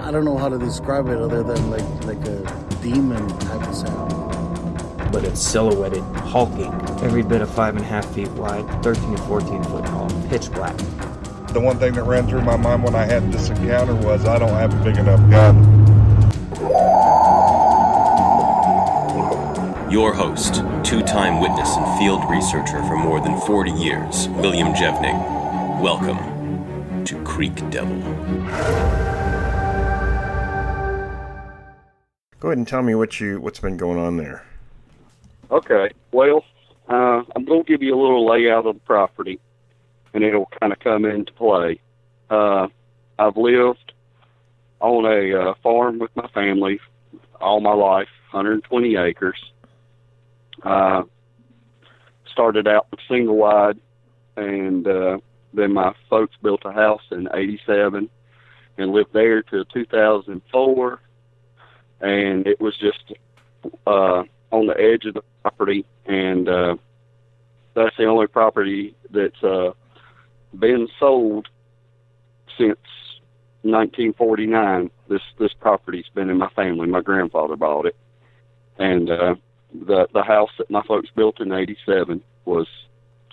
I don't know how to describe it other than like a demon type of sound. But it's silhouetted, hulking, every bit of 5.5 feet wide, 13 to 14 foot tall, pitch black. The one thing that ran through my mind when I had this encounter was I don't have a big enough gun. Your host, two-time witness and field researcher for more than 40 years, William Jevning. Welcome to Creek Devil. Go ahead and tell me what's been going on there. Okay, well, I'm going to give you a little layout of the property, and it'll kind of come into play. I've lived on a farm with my family all my life, 120 acres. Started out with single wide, and then my folks built a house in 87 and lived there till 2004, and it was just on the edge of the property, and that's the only property that's been sold since 1949. This property's been in my family. My grandfather bought it, and the house that my folks built in 87 was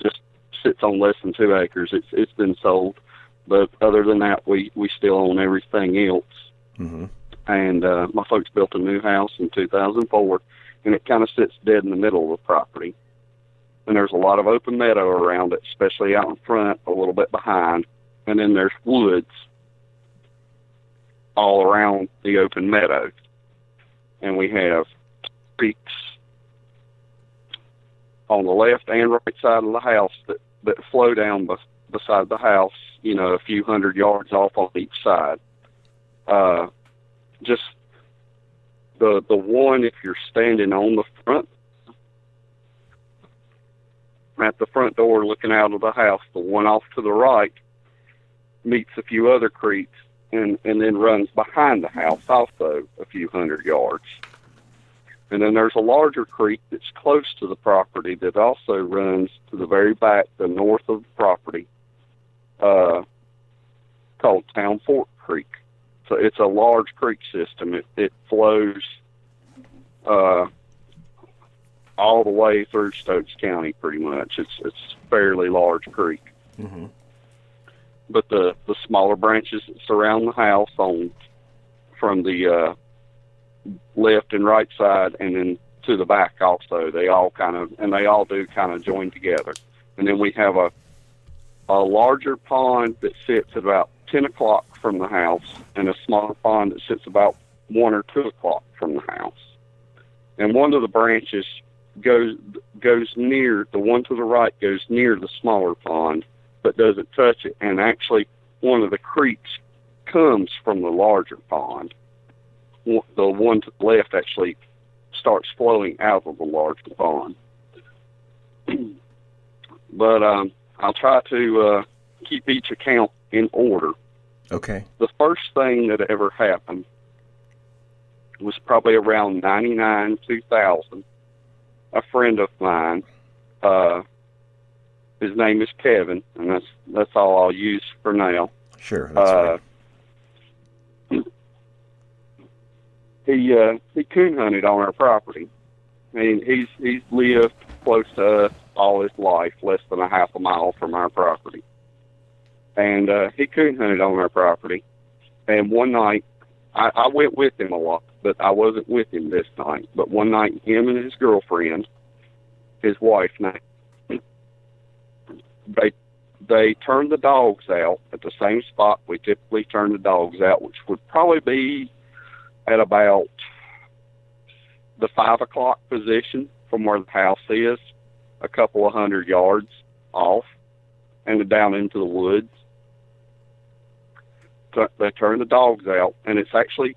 just sits on less than 2 acres. It's been sold, but other than that, we still own everything else. Mm-hmm. And my folks built a new house in 2004, and it kind of sits dead in the middle of the property. And there's a lot of open meadow around it, especially out in front, a little bit behind. And then there's woods all around the open meadow. And we have creeks on the left and right side of the house that flow down beside the house, a few hundred yards off on each side. Just the one, if you're standing on the front, at the front door looking out of the house, the one off to the right meets a few other creeks and then runs behind the house also a few hundred yards. And then there's a larger creek that's close to the property that also runs to the very back, the north of the property, called Town Fork Creek. So it's a large creek system. It flows all the way through Stokes County pretty much. It's a fairly large creek. Mm-hmm. But the smaller branches that surround the house from the left and right side and then to the back also, they all do kind of join together. And then we have a larger pond that sits at about 10 o'clock from the house and a smaller pond that sits about 1 or 2 o'clock from the house. And one of the branches goes near, the one to the right goes near the smaller pond, but doesn't touch it. And actually, one of the creeks comes from the larger pond. The one to the left actually starts flowing out of the larger pond. But I'll try to keep each account in order. Okay. The first thing that ever happened was probably around 99, 2000. A friend of mine, his name is Kevin, and that's all I'll use for now. Sure, that's right. He coon hunted on our property. I mean, he's lived close to us all his life, less than a half a mile from our property. And he coon hunted on our property. And one night, I went with him a lot, but I wasn't with him this night. But one night, him and his girlfriend, his wife, they turned the dogs out at the same spot we typically turn the dogs out, which would probably be at about the 5 o'clock position from where the house is, a couple of 100 yards off, and down into the woods. So they turn the dogs out, and it's actually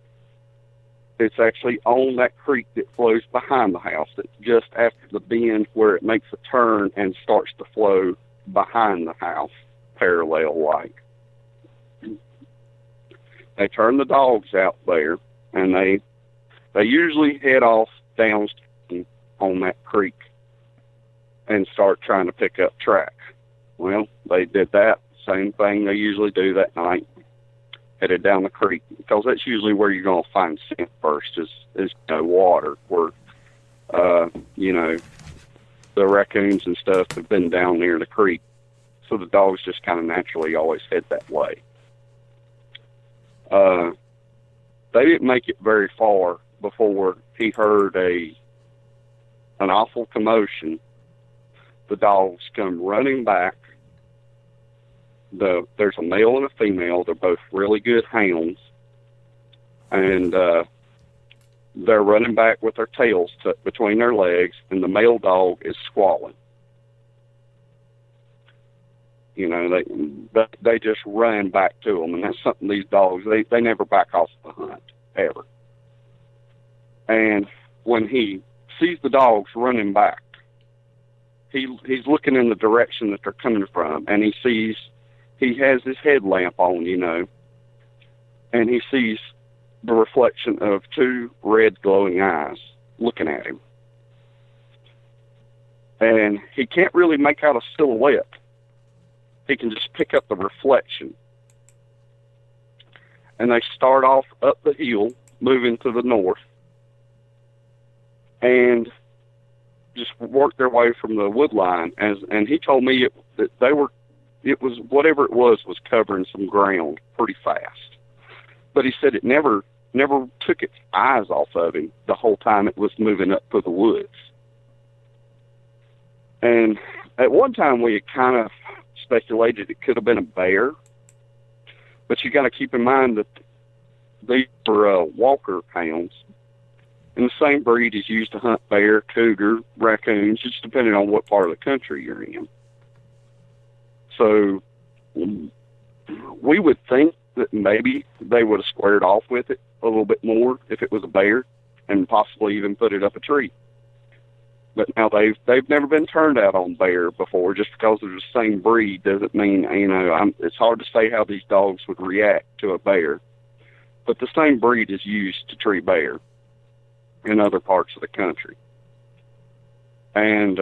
on that creek that flows behind the house. It's just after the bend where it makes a turn and starts to flow behind the house, parallel-like. They turn the dogs out there, and they usually head off downstream on that creek and start trying to pick up track. Well, they did that same thing they usually do that night. headed down the creek, because that's usually where you're going to find scent first, is water, where, the raccoons and stuff have been down near the creek. So the dogs just kind of naturally always head that way. They didn't make it very far before he heard an awful commotion. The dogs come running back. There's a male and a female. They're both really good hounds. And they're running back with their tails tucked between their legs, and the male dog is squalling. They just run back to them, and that's something these dogs, they never back off the hunt, ever. And when he sees the dogs running back, he's looking in the direction that they're coming from, and he has his headlamp on, and he sees the reflection of two red glowing eyes looking at him. And he can't really make out a silhouette. He can just pick up the reflection. And they start off up the hill, moving to the north, and just work their way from the wood line. And he told me that it was whatever it was covering some ground pretty fast. But he said it never took its eyes off of him the whole time it was moving up through the woods. And at one time we had kind of speculated it could have been a bear, but you got to keep in mind that these were walker hounds, and the same breed is used to hunt bear, cougar, raccoons, just depending on what part of the country you're in. So we would think that maybe they would have squared off with it a little bit more if it was a bear, and possibly even put it up a tree. But now they've never been turned out on bear before. Just because they're the same breed doesn't mean, it's hard to say how these dogs would react to a bear. But the same breed is used to tree bear in other parts of the country. And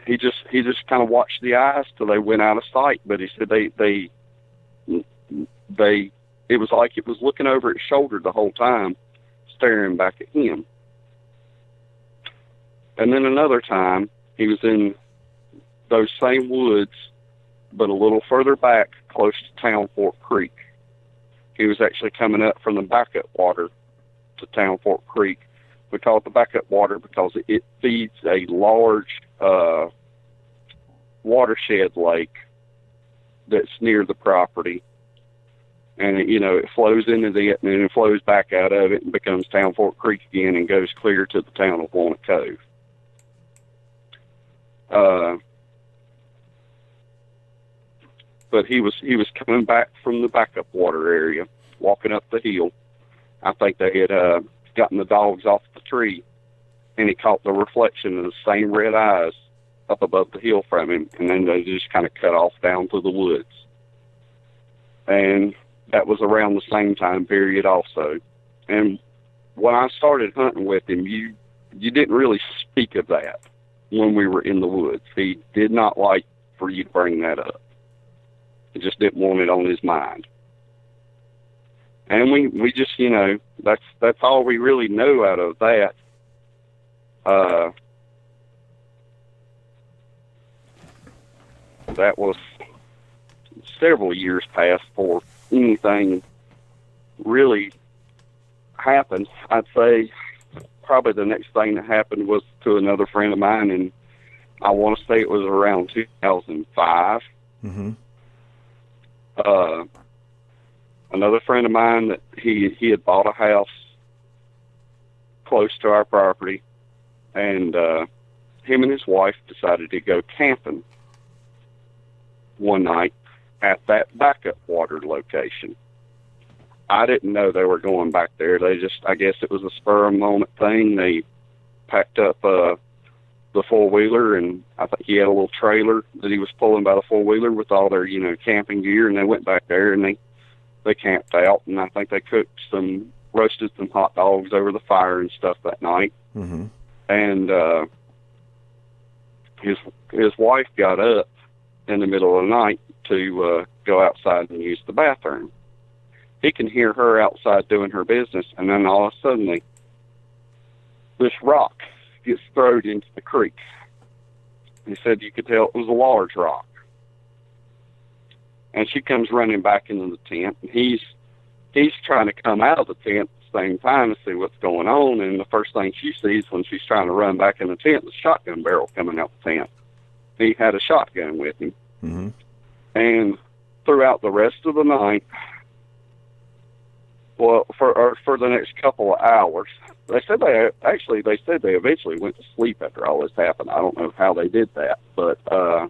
he just kind of watched the eyes till they went out of sight. But he said it was like it was looking over its shoulder the whole time, staring back at him. And then another time, he was in those same woods, but a little further back, close to Town Fork Creek. He was actually coming up from the backup water to Town Fork Creek. We call it the backup water because it feeds a large watershed lake that's near the property. And, it flows into it, and then it flows back out of it and becomes Town Fork Creek again and goes clear to the town of Walnut Cove. But he was coming back from the backup water area, walking up the hill. I think they had gotten the dogs off the tree, and he caught the reflection of the same red eyes up above the hill from him, and then they just kind of cut off down through the woods. And that was around the same time period also. And when I started hunting with him, you didn't really speak of that when we were in the woods. He did not like for you to bring that up. He just didn't want it on his mind. And we just, that's all we really know out of that. That was several years past before anything really happened. I'd say probably the next thing that happened was to another friend of mine, and I want to say it was around 2005. Mm-hmm. Another friend of mine, that he had bought a house close to our property, and him and his wife decided to go camping one night at that backup water location. I didn't know they were going back there. I guess it was a spur of the moment thing. They packed up the four-wheeler, and I think he had a little trailer that he was pulling by the four-wheeler with all their, camping gear, and they went back there and they camped out, and I think they roasted some hot dogs over the fire and stuff that night. Mm-hmm. And his wife got up in the middle of the night to go outside and use the bathroom. He can hear her outside doing her business, and then all of a sudden, this rock gets thrown into the creek. He said you could tell it was a large rock. And she comes running back into the tent, and he's trying to come out of the tent at the same time to see what's going on, and the first thing she sees when she's trying to run back in the tent is a shotgun barrel coming out the tent. He had a shotgun with him. Mm-hmm. And throughout the rest of the night, well, for the next couple of hours, they said they eventually went to sleep after all this happened. I don't know how they did that, but for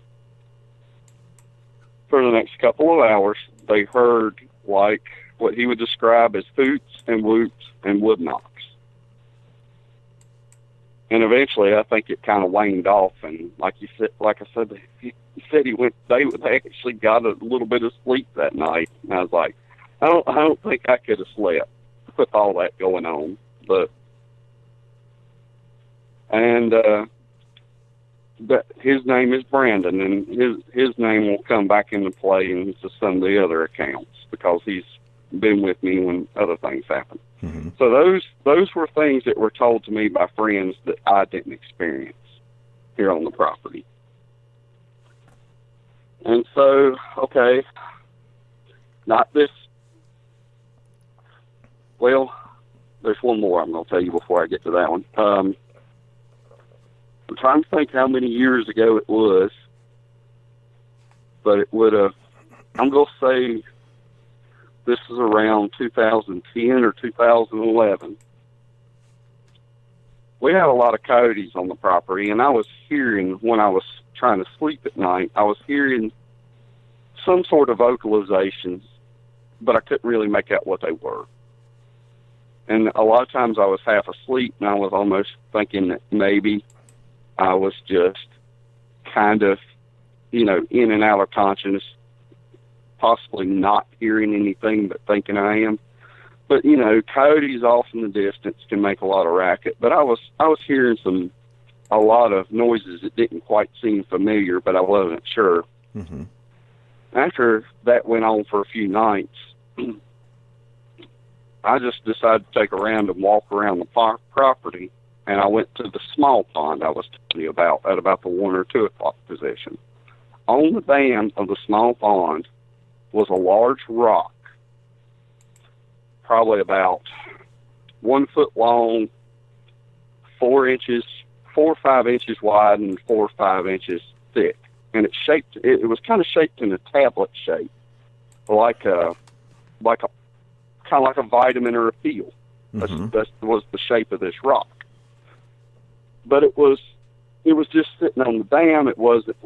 the next couple of hours, they heard like what he would describe as hoots and whoops and wood knocks. And eventually, I think it kind of waned off. And like I said, he said they actually got a little bit of sleep that night. And I was like, I don't think I could have slept with all that going on. But his name is Brandon, and his name will come back into play into some of the other accounts because he's been with me when other things happen. Mm-hmm. So those were things that were told to me by friends that I didn't experience here on the property. And so, okay, not this. Well, there's one more I'm going to tell you before I get to that one. I'm trying to think how many years ago it was, but it would have, I'm going to say this is around 2010 or 2011. We have a lot of coyotes on the property, and I was hearing, when I was trying to sleep at night, I was hearing some sort of vocalizations, but I couldn't really make out what they were. And a lot of times I was half asleep, and I was almost thinking that maybe I was just kind of, in and out of consciousness, possibly not hearing anything but thinking I am. But, coyotes off in the distance can make a lot of racket. But I was hearing a lot of noises that didn't quite seem familiar, but I wasn't sure. Mm-hmm. After that went on for a few nights, I just decided to take a random walk around the property, and I went to the small pond I was telling you about at about the 1 or 2 o'clock position. On the dam of the small pond was a large rock, probably about 1 foot long, 4 or 5 inches wide, and 4 or 5 inches thick. And it was kind of shaped in a tablet shape, like a vitamin or a peel. Mm-hmm. That was the shape of this rock. But it was just sitting on the dam. It wasn't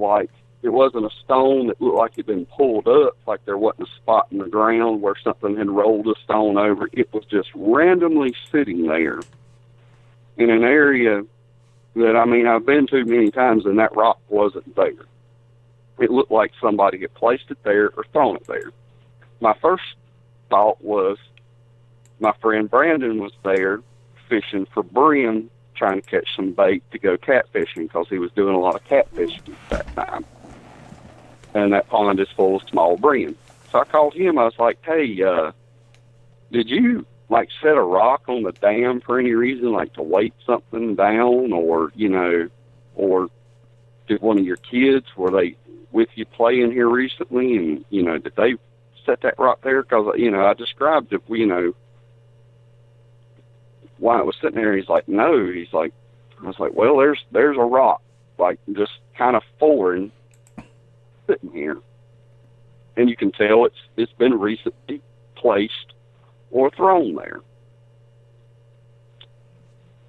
a stone that looked like it had been pulled up, like there wasn't a spot in the ground where something had rolled a stone over. It was just randomly sitting there in an area that, I've been to many times, and that rock wasn't there. It looked like somebody had placed it there or thrown it there. My first thought was my friend Brandon was there fishing for brim, trying to catch some bait to go catfishing because he was doing a lot of catfishing at that time. And that pond is full of small brim. So I called him. I was like, hey, did you, set a rock on the dam for any reason, to weight something down or, or did one of your kids, were they with you playing here recently? And, did they set that rock there? Because, I described it, why it was sitting there. He's like, no. He's like, I was like, well, there's a rock, just kind of foreign sitting here. And you can tell it's been recently placed or thrown there.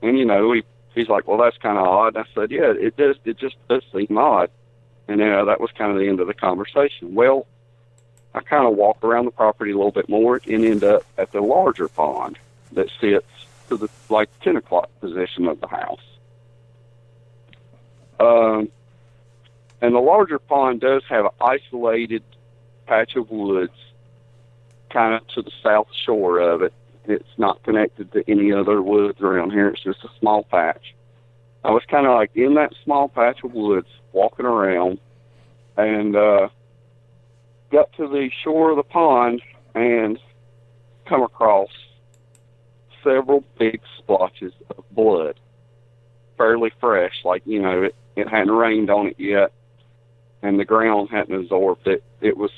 And, he's like, well, that's kind of odd. And I said, yeah, it just does seem odd. And, that was kind of the end of the conversation. Well, I kind of walk around the property a little bit more and end up at the larger pond that sits to the 10 o'clock position of the house. And the larger pond does have an isolated patch of woods kind of to the south shore of it. It's not connected to any other woods around here. It's just a small patch. I was kind of in that small patch of woods walking around, and got to the shore of the pond and come across several big splotches of blood, fairly fresh, like, it hadn't rained on it yet, and the ground hadn't absorbed it. It was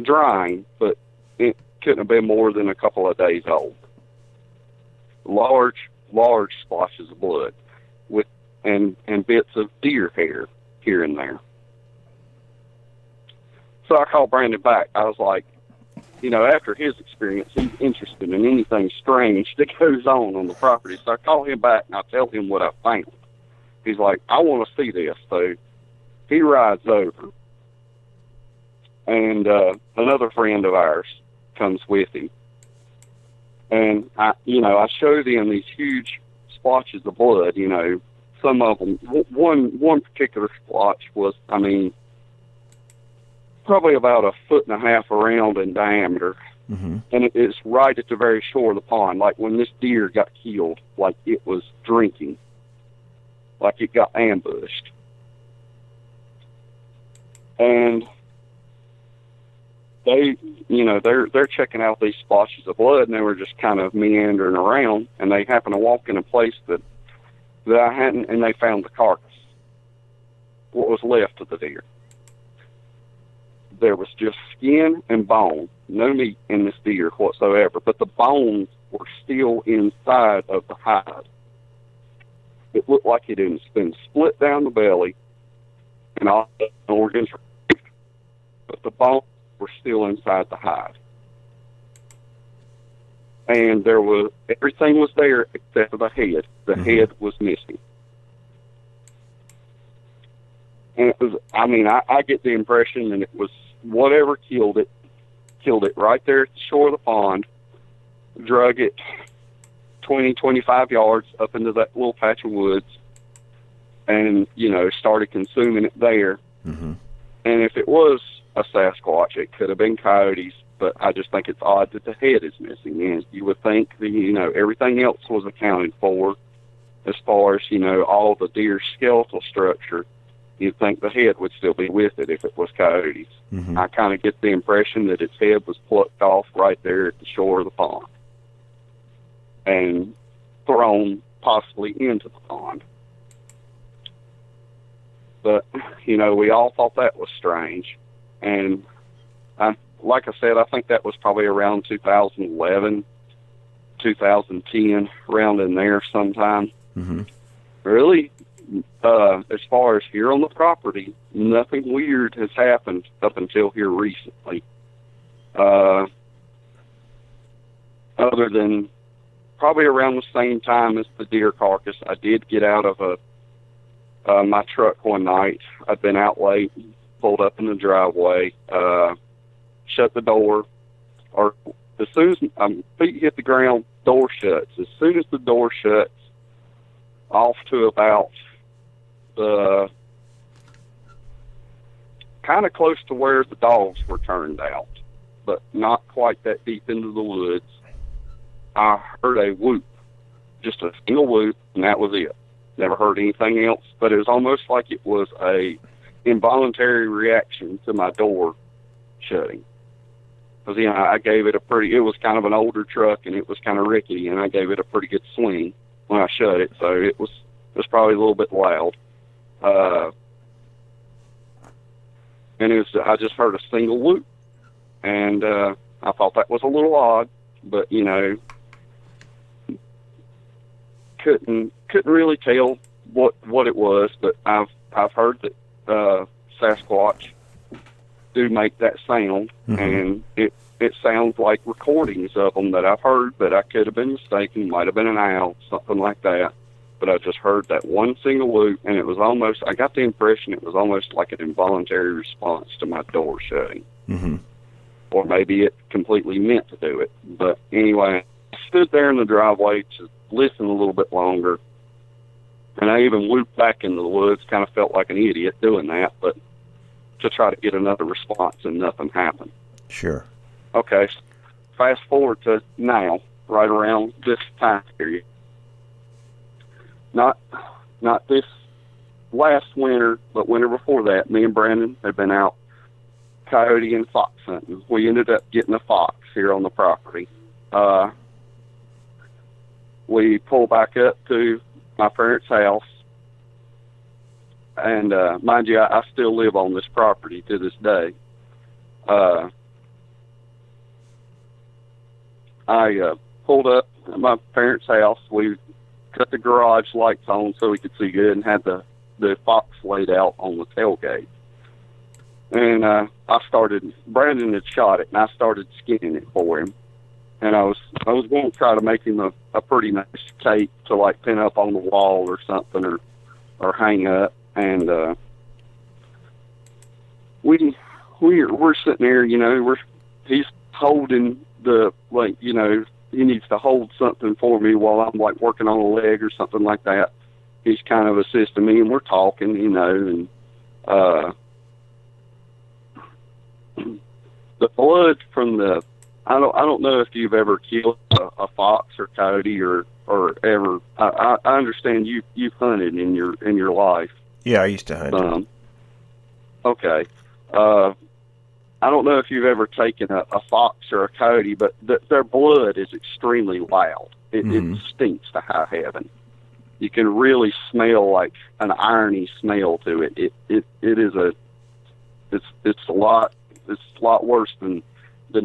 drying, but it couldn't have been more than a couple of days old. Large splotches of blood and bits of deer hair here and there. So I called Brandon back. I was like, after his experience, he's interested in anything strange that goes on the property. So I call him back and I tell him what I found. He's like, I want to see this. So he rides over, and another friend of ours comes with him. And I showed him these huge splotches of blood. Some of them. One particular splotch was, probably about 1.5 feet around in diameter, and it's right at the very shore of the pond. Like when this deer got killed, like it was drinking, like it got ambushed, and they're checking out these splotches of blood, and they were just kind of meandering around, and they happened to walk in a place that I hadn't, and they found the carcass, what was left of the deer. There was just skin and bone, no meat in this deer whatsoever, but the bones were still inside of the hide. It looked like it had been split down the belly, and all the organs were removed, but the bones were still inside the hide. And everything was there except for the head. The head was missing. And it was, I get the impression that it was whatever killed it right there at the shore of the pond, drug it 20, 25 yards up into that little patch of woods, and, started consuming it there. And if it was a Sasquatch, it could have been coyotes, but I just think it's odd that the head is missing. And you would think everything else was accounted for as far as, all the deer's skeletal structure. You'd think the head would still be with it if it was coyotes. I kind of get the impression that its head was plucked off right there at the shore of the pond and thrown possibly into the pond. But, we all thought that was strange. And like I said, I think that was probably around 2011, 2010, around in there sometime. Really, as far as here on the property, nothing weird has happened up until here recently. Other than probably around the same time as the deer carcass, I did get out of my truck one night. I'd been out late, pulled up in the driveway, shut the door, or as soon as my feet hit the ground, door shuts. As soon as the door shuts, off to about kind of close to where the dogs were turned out, but not quite that deep into the woods, I heard a whoop, just a single whoop, and that was it. Never heard anything else, but it was almost like it was a involuntary reaction to my door shutting. Because, I gave it it was kind of an older truck, and it was kind of rickety, and I gave it a pretty good swing when I shut it, so it was probably a little bit loud. And I just heard a single whoop, and I thought that was a little odd, but, couldn't really tell what it was, but I've heard that Sasquatch do make that sound, and it sounds like recordings of them that I've heard, but I could have been mistaken. Might have been an owl, something like that. But I just heard that one single whoop, and it was almost, I got the impression it was almost like an involuntary response to my door shutting. Or maybe it completely meant to do it. But anyway, I stood there in the driveway to listen a little bit longer, and I even whooped back into the woods, kind of felt like an idiot doing that, but to try to get another response, and nothing happened. Sure. Okay, fast forward to now, right around this time period. Not this last winter, but winter before that, me and Brandon had been out coyote and fox hunting. We ended up getting a fox here on the property. We pulled back up to my parents' house, and mind you, I still live on this property to this day. I pulled up at my parents' house. We cut the garage lights on so we could see good, and had the fox laid out on the tailgate. And Brandon had shot it, and I started skinning it for him. And I was going to try to make him a pretty nice cape to like pin up on the wall or something, or hang up. And we're sitting there, you know, he's holding he needs to hold something for me while I'm like working on a leg or something like that. He's kind of assisting me, and we're talking, you know, and the blood from the I don't know if you've ever killed a fox or coyote or ever. I understand you've hunted in your life. Yeah, I used to hunt. Okay. I don't know if you've ever taken a fox or a coyote, but their blood is extremely loud. It stinks to high heaven. You can really smell like an irony smell to it. It's a lot worse than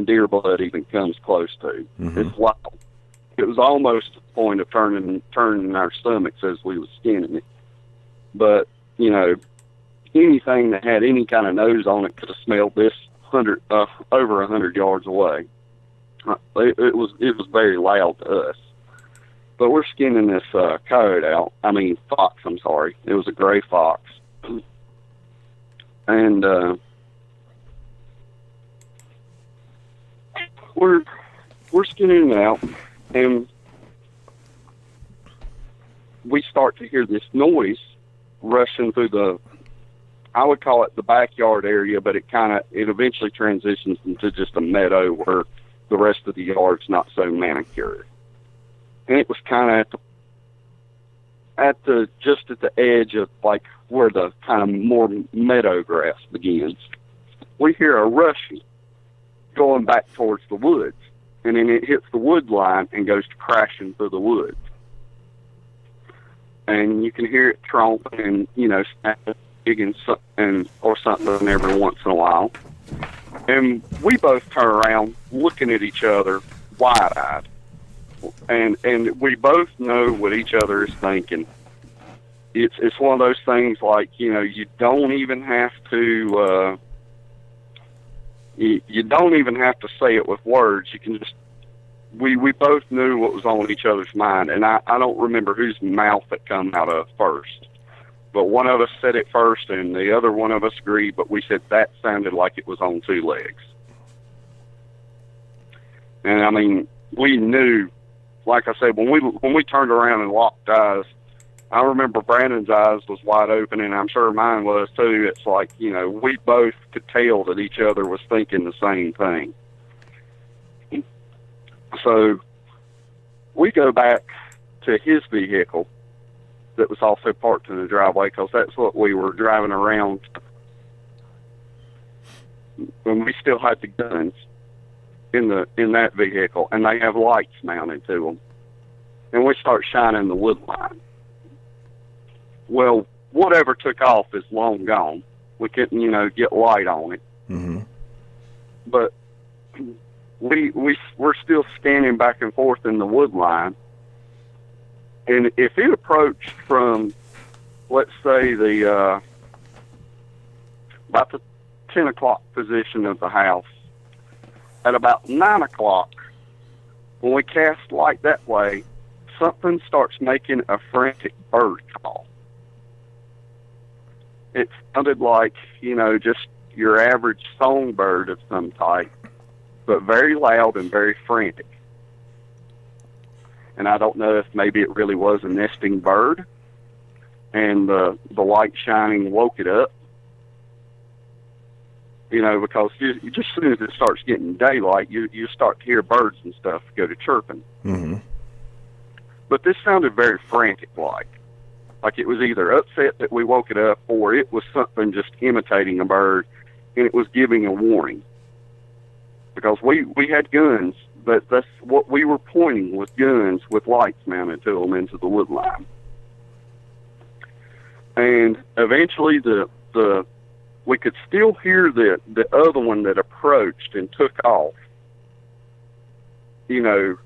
deer blood even comes close to. It's loud. It was almost to the point of turning our stomachs as we was skinning it. But, you know, anything that had any kind of nose on it could have smelled this over 100 yards away. It was very loud to us. But we're skinning this coyote out. I mean, fox, I'm sorry. It was a gray fox. And we're skinning it out, and we start to hear this noise rushing through I would call it the backyard area, but it eventually transitions into just a meadow where the rest of the yard's not so manicured. And it was kind of at the edge of like where the kind of more meadow grass begins. We hear a rushing going back towards the woods, and then it hits the wood line and goes crashing through the woods. And you can hear it tromping and, you know, or something every once in a while. And we both turn around looking at each other wide-eyed. And we both know what each other is thinking. It's one of those things like, you know, you don't even have to you don't even have to say it with words. You can just we both knew what was on each other's mind, and I don't remember whose mouth it come out of first. But one of us said it first, and the other one of us agreed, but we said that sounded like it was on two legs. And, I mean, we knew, like I said, when we turned around and locked eyes, I remember Brandon's eyes was wide open, and I'm sure mine was too. It's like, you know, we both could tell that each other was thinking the same thing. So we go back to his vehicle that was also parked in the driveway, because that's what we were driving around when we still had the guns in that vehicle, and they have lights mounted to them. And we start shining the wood line. Well, whatever took off is long gone. We couldn't, you know, get light on it. But we're still scanning back and forth in the wood line. And if it approached from, let's say, about the 10 o'clock position of the house, at about 9 o'clock, when we cast light that way, something starts making a frantic bird call. It sounded like, you know, just your average songbird of some type, but very loud and very frantic. And I don't know if maybe it really was a nesting bird, and the light shining woke it up. You know, because you just as soon as it starts getting daylight, you start to hear birds and stuff go to chirping. But this sounded very frantic-like. Like it was either upset that we woke it up, or it was something just imitating a bird. and it was giving a warning. Because we had guns, but that's what we were pointing with guns with lights mounted to them into the wood line. And eventually we could still hear the other one that approached and took off, you know,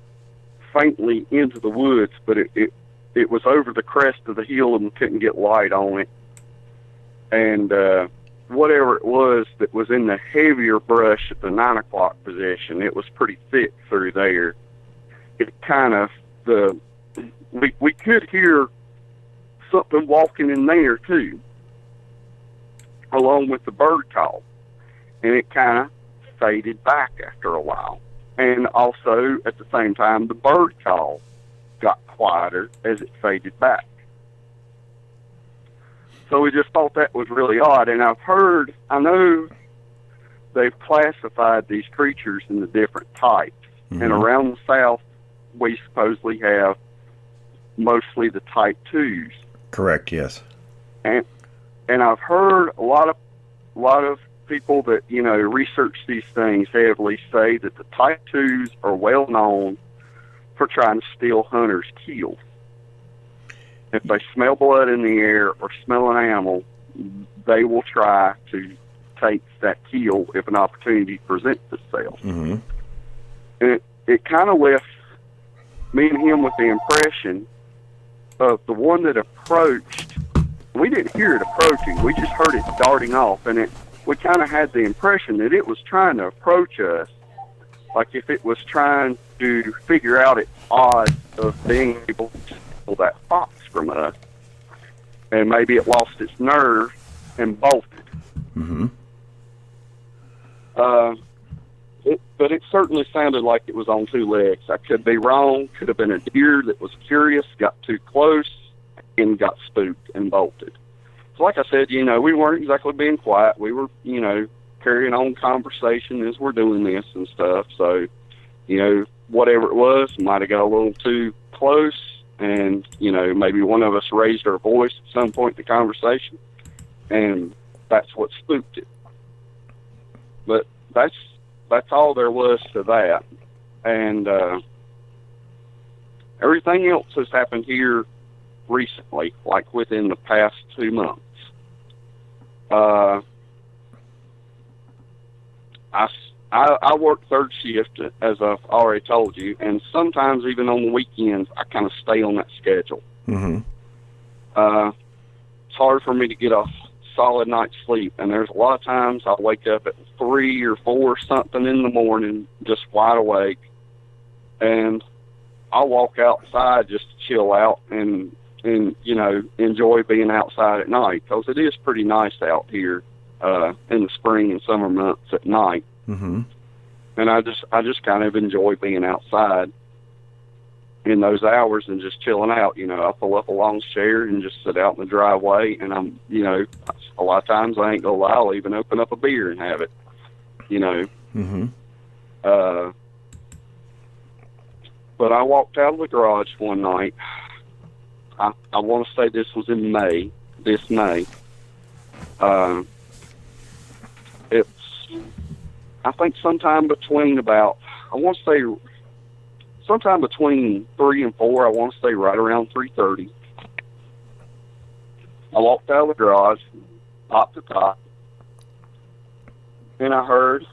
faintly into the woods, but it was over the crest of the hill and couldn't get light on it. And whatever it was that was in the heavier brush at the 9 o'clock position, it was pretty thick through there. It kind of, we could hear something walking in there too, along with the bird call. And it kind of faded back after a while. And also, at the same time, the bird call got quieter as it faded back. So we just thought that was really odd. And I know they've classified these creatures into different types. Mm-hmm. And around the South, we supposedly have mostly the type 2s. Correct, yes. And I've heard a lot of people that, you know, research these things heavily say that the type 2s are well known for trying to steal hunters' kills. If they smell blood in the air or smell an animal, they will try to take that kill if an opportunity presents itself. Mm-hmm. And it kind of left me and him with the impression of the one that approached. We didn't hear it approaching. We just heard it darting off, and we kind of had the impression that it was trying to approach us, like if it was trying to figure out its odds of being able to steal that fox from us, and maybe it lost its nerve and bolted. Mm-hmm. But it certainly sounded like it was on 2 legs. I could be wrong. Could have been a deer that was curious, got too close, and got spooked and bolted. So like I said, you know, we weren't exactly being quiet. We were, you know, carrying on conversation as we're doing this and stuff. So, you know, whatever it was, might have got a little too close, and, you know, maybe one of us raised our voice at some point in the conversation, and that's what spooked it. But that's all there was to that. And everything else has happened here recently, like within the past 2 months. I work third shift, as I've already told you, and sometimes even on the weekends, I kind of stay on that schedule. Mm-hmm. It's hard for me to get a solid night's sleep, and there's a lot of times I'll wake up at 3 or 4 something in the morning, just wide awake, and I'll walk outside just to chill out and you know, enjoy being outside at night, because it is pretty nice out here in the spring and summer months at night. Mm-hmm. And I just kind of enjoy being outside in those hours and just chilling out. You know, I pull up a long chair and just sit out in the driveway, and I'm, you know, a lot of times I ain't gonna lie, I'll even open up a beer and have it, you know. Mm-hmm. But I walked out of the garage one night. I want to say this was in May, this May. It's, I think sometime between about, I want to say sometime between 3 and 4, I want to say right around 3:30. I walked out of the garage, popped the top, and I heard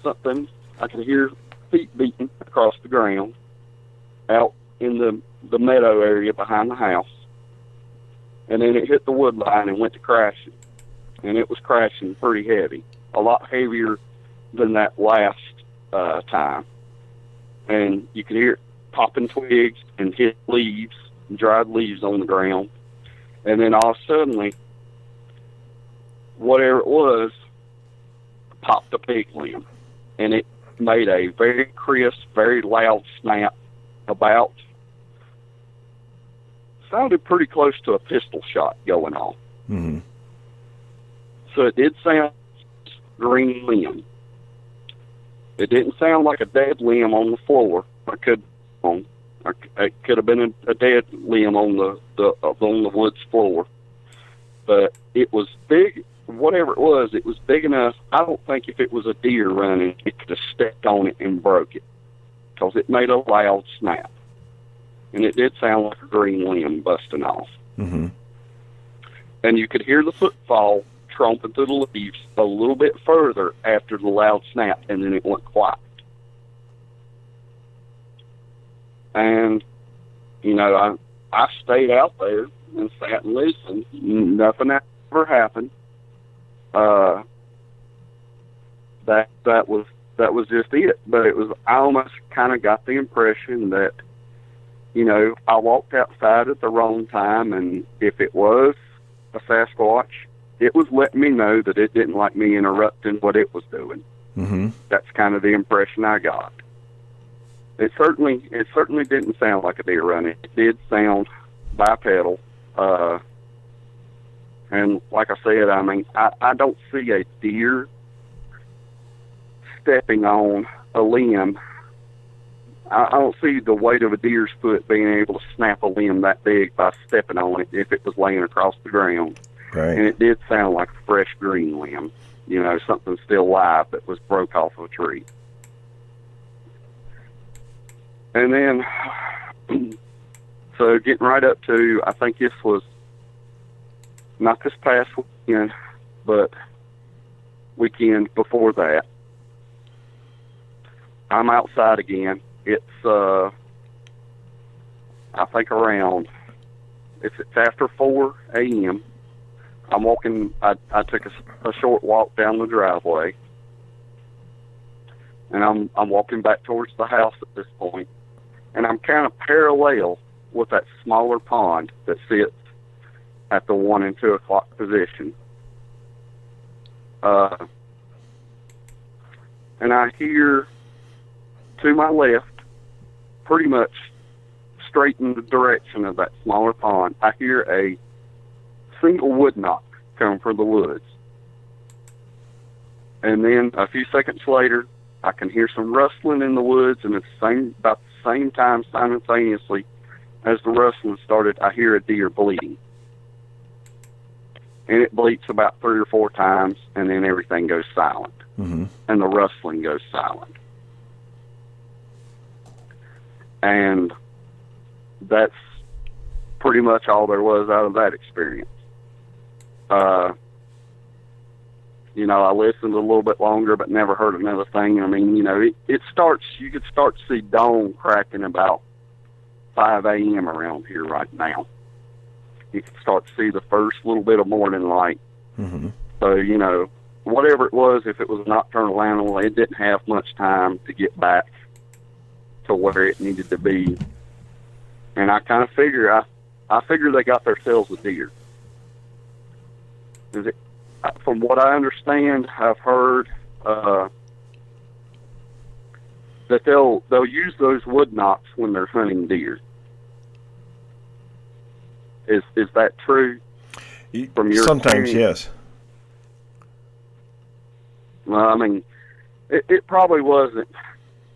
something. I could hear feet beating across the ground out in the meadow area behind the house. And then it hit the wood line and went to crashing. And it was crashing pretty heavy, a lot heavier than that last time. And you could hear it popping twigs and hit leaves, dried leaves on the ground. And then all suddenly, whatever it was, popped a pig limb. And it made a very crisp, very loud snap, about, sounded pretty close to a pistol shot going on. Mm-hmm. So it did sound green limb. It didn't sound like a dead limb on the floor. It could have been a dead limb on the woods floor. But it was big, whatever it was big enough. I don't think if it was a deer running, it could have stepped on it and broke it, because it made a loud snap. And it did sound like a green limb busting off. Mm-hmm. And you could hear the footfall tromping through the leaves a little bit further after the loud snap, and then it went quiet. And, you know, I stayed out there and sat and listened. Nothing ever happened. That was just it. But I almost kind of got the impression that, you know, I walked outside at the wrong time, and if it was a Sasquatch, it was letting me know that it didn't like me interrupting what it was doing. Mm-hmm. That's kind of the impression I got. It certainly didn't sound like a deer running. It did sound bipedal. And like I said, I mean, I don't see a deer stepping on a limb. I don't see the weight of a deer's foot being able to snap a limb that big by stepping on it if it was laying across the ground. Right. And it did sound like a fresh green limb, you know, something still live that was broke off of a tree. And then, so getting right up to, I think this was not this past weekend, but weekend before that, I'm outside again. It's, I think around, it's after 4 a.m. I'm walking, I took a short walk down the driveway, and I'm walking back towards the house at this point, and I'm kind of parallel with that smaller pond that sits at the 1 and 2 o'clock position. And I hear to my left, pretty much straight in the direction of that smaller pond, I hear a single wood knock come from the woods. And then a few seconds later, I can hear some rustling in the woods, and at about the same time, simultaneously, as the rustling started, I hear a deer bleating. And it bleats about 3 or 4 times, and then everything goes silent. Mm-hmm. And the rustling goes silent. And that's pretty much all there was out of that experience. You know, I listened a little bit longer, but never heard another thing. I mean, you know, you could start to see dawn cracking about 5 a.m. around here right now. You can start to see the first little bit of morning light. Mm-hmm. So, you know, whatever it was, if it was a nocturnal animal, it didn't have much time to get back to where it needed to be. And I kind of figure, I figure they got themselves a deer. From what I understand, I've heard that they'll use those wood knocks when they're hunting deer. Is that true? From your Sometimes, experience? yes. Well, I mean, it probably wasn't.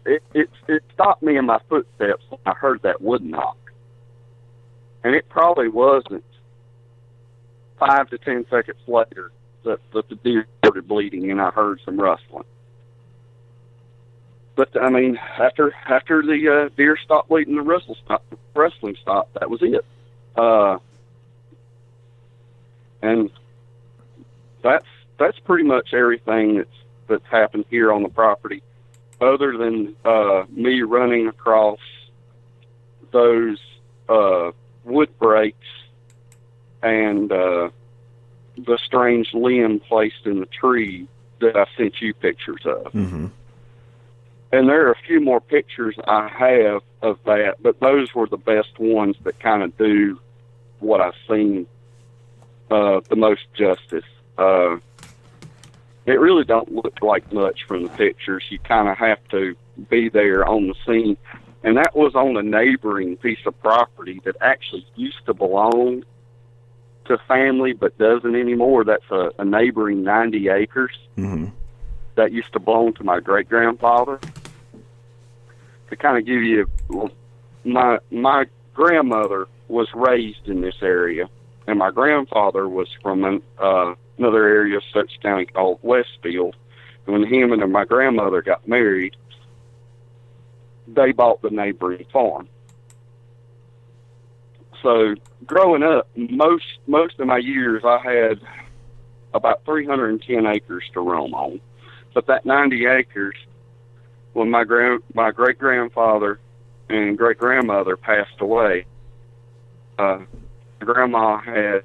It stopped me in my footsteps when I heard that wood knock, and it probably wasn't 5 to 10 seconds later that the deer started bleeding, and I heard some rustling. But I mean, after the deer stopped bleeding, the rustling stopped. That was it. And that's pretty much everything that's happened here on the property, other than me running across those wood breaks and the strange limb placed in the tree that I sent you pictures of. Mm-hmm. And there are a few more pictures I have of that, but those were the best ones that kind of do what I've seen the most justice. It really don't look like much from the pictures. You kind of have to be there on the scene. And that was on a neighboring piece of property that actually used to belong to family but doesn't anymore. That's a neighboring 90 acres. Mm-hmm. That used to belong to my great-grandfather. To kind of give you, my grandmother was raised in this area, and my grandfather was from another area of Sussex County called Westfield. And when him and my grandmother got married, they bought the neighboring farm. So growing up, most of my years, I had about 310 acres to roam on. But that 90 acres, when my great-grandfather and great-grandmother passed away, Grandma had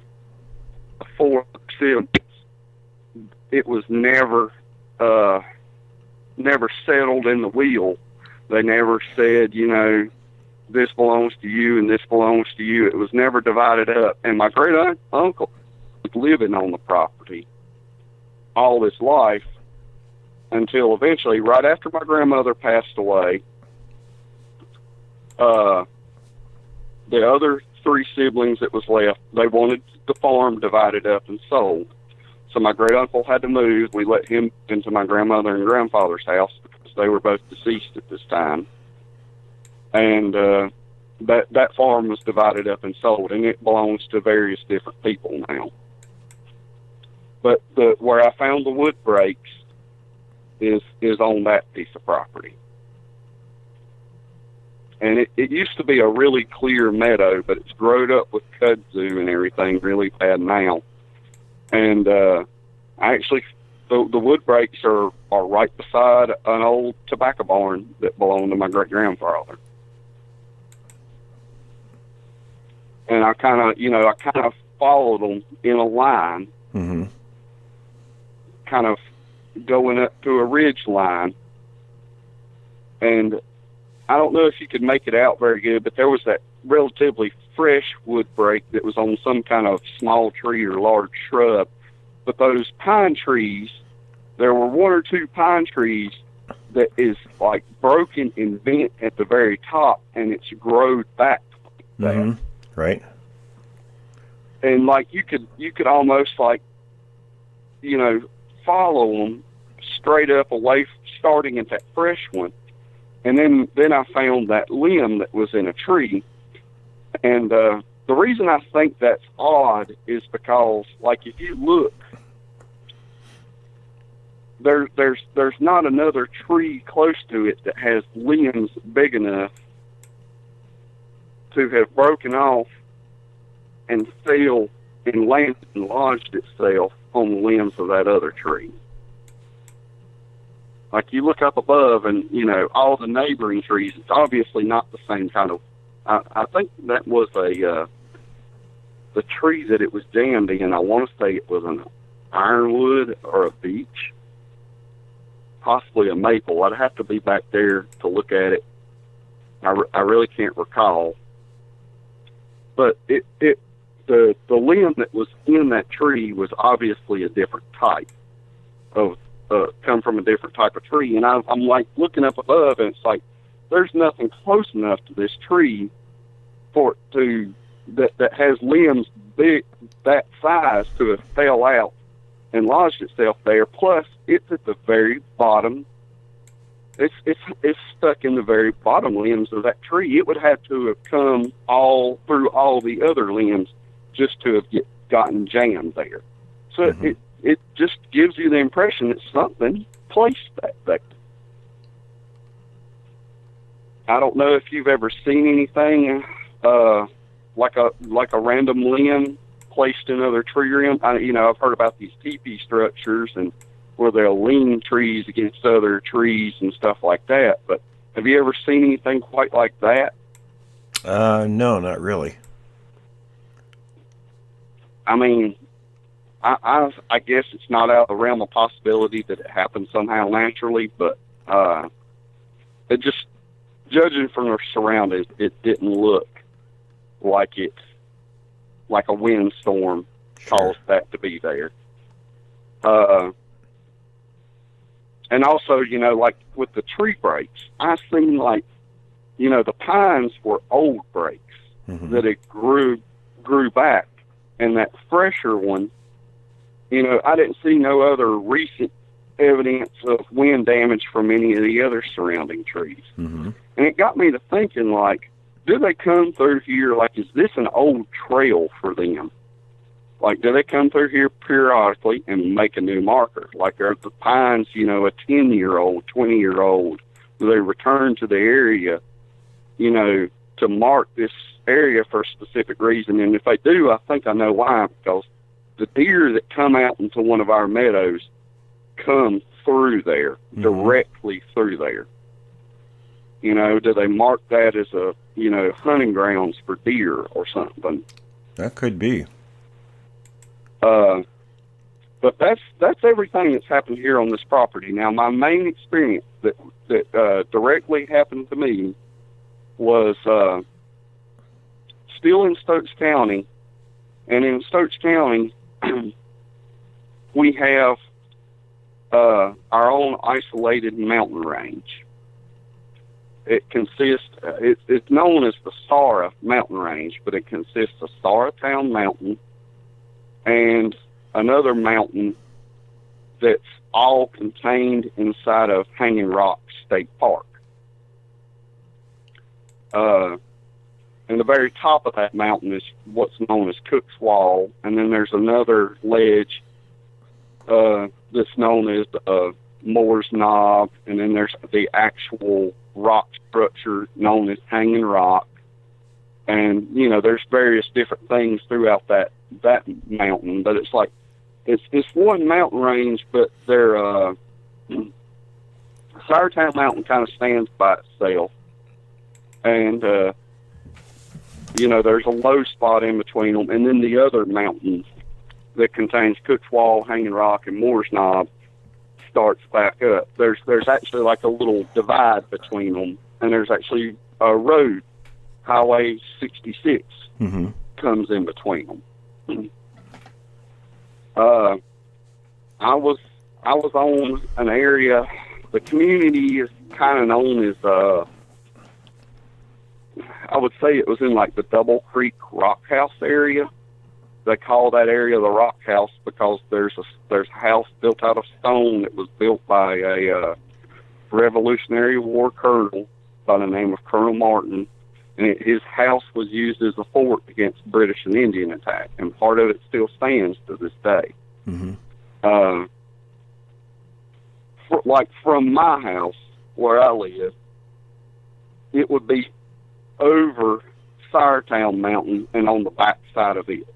4 siblings. It was never settled in the will. They never said, you know, this belongs to you and this belongs to you. It was never divided up. And my great-uncle was living on the property all his life until eventually, right after my grandmother passed away, the other 3 siblings that was left, they wanted the farm divided up and sold. So my great-uncle had to move. We let him into my grandmother and grandfather's house because they were both deceased at this time. And that farm was divided up and sold, and it belongs to various different people now. But where I found the wood breaks is on that piece of property. And it used to be a really clear meadow, but it's growed up with kudzu and everything really bad now. And actually, the wood breaks are right beside an old tobacco barn that belonged to my great-grandfather. And I kind of followed them in a line, kind of going up to a ridge line. And I don't know if you could make it out very good, but there was that relatively fresh wood break that was on some kind of small tree or large shrub. But those pine trees, there were 1 or 2 pine trees that is like broken in vent at the very top, and it's growed back there. Right. And like you could almost like, you know, follow them straight up away, starting at that fresh one. And then I found that limb that was in a tree. And the reason I think that's odd is because, like, if you look, there's not another tree close to it that has limbs big enough to have broken off and fell and landed and lodged itself on the limbs of that other tree. Like, you look up above and, you know, all the neighboring trees, it's obviously not the same kind of... I think that was the tree that it was jammed in. I want to say it was an ironwood or a beech, possibly a maple. I'd have to be back there to look at it. I really can't recall. But the limb that was in that tree was obviously a different type of... come from a different type of tree. And I'm like looking up above, and it's like there's nothing close enough to this tree for it to that has limbs big that size to have fell out and lodged itself there. Plus, it's at the very bottom. It's stuck in the very bottom limbs of that tree. It would have to have come all through all the other limbs just to have gotten jammed there. So it just gives you the impression that something placed that there. I don't know if you've ever seen anything like a random limb placed in other tree rim. I've heard about these teepee structures and where they'll lean trees against other trees and stuff like that. But have you ever seen anything quite like that? No, not really. I mean, I guess it's not out of the realm of possibility that it happened somehow naturally, but it just, judging from the surroundings, it didn't look like a windstorm caused that to be there. And also, like with the tree breaks, I seen like, the pines were old breaks that it grew back, and that fresher one, I didn't see no other recent evidence of wind damage from any of the other surrounding trees. And it got me to thinking, like, do they come through here? Like, is this an old trail for them? Like, do they come through here periodically and make a new marker? Like, are the pines, a 10-year-old, 20-year-old? Do they return to the area, to mark this area for a specific reason? And if they do, I think I know why, because the deer that come out into one of our meadows come through there, directly through there. Do they mark that as a, hunting grounds for deer or something? That could be. But that's everything that's happened here on this property. Now, my main experience that directly happened to me was still in Stokes County, and in Stokes County we have our own isolated mountain range. It consists, it's known as the Sara mountain range, but it consists of Saratown Mountain and another mountain that's all contained inside of Hanging Rock State Park. And the very top of that mountain is what's known as Cook's Wall, and then there's another ledge that's known as Moore's Knob, and then there's the actual rock structure known as Hanging Rock. And, there's various different things throughout that mountain, but it's like, it's one mountain range, but they're, Sourtown Mountain kind of stands by itself. And, there's a low spot in between them, and then the other mountain that contains Cook's Wall, Hanging Rock, and Moore's Knob starts back up. There's actually like a little divide between them, and there's actually a road, Highway 66, comes in between them. I was on an area. The community is kind of known as I would say it was in like the Double Creek Rock House area. They call that area the Rock House because there's a house built out of stone that was built by a Revolutionary War colonel by the name of Colonel Martin, and his house was used as a fort against British and Indian attack, and part of it still stands to this day. From my house where I live, it would be over Sourtown Mountain and on the back side of it.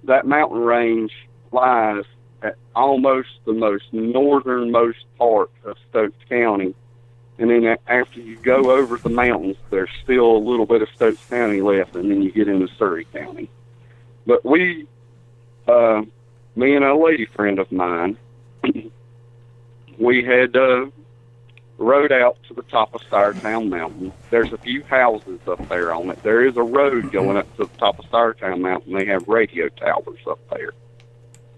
That mountain range lies at almost the most northernmost part of Stokes County. And then after you go over the mountains, there's still a little bit of Stokes County left, and then you get into Surrey County. But me and a lady friend of mine, we had rode out to the top of Sourtown Mountain. There's a few houses up there on it. There is a road going up to the top of Sourtown Mountain. They have radio towers up there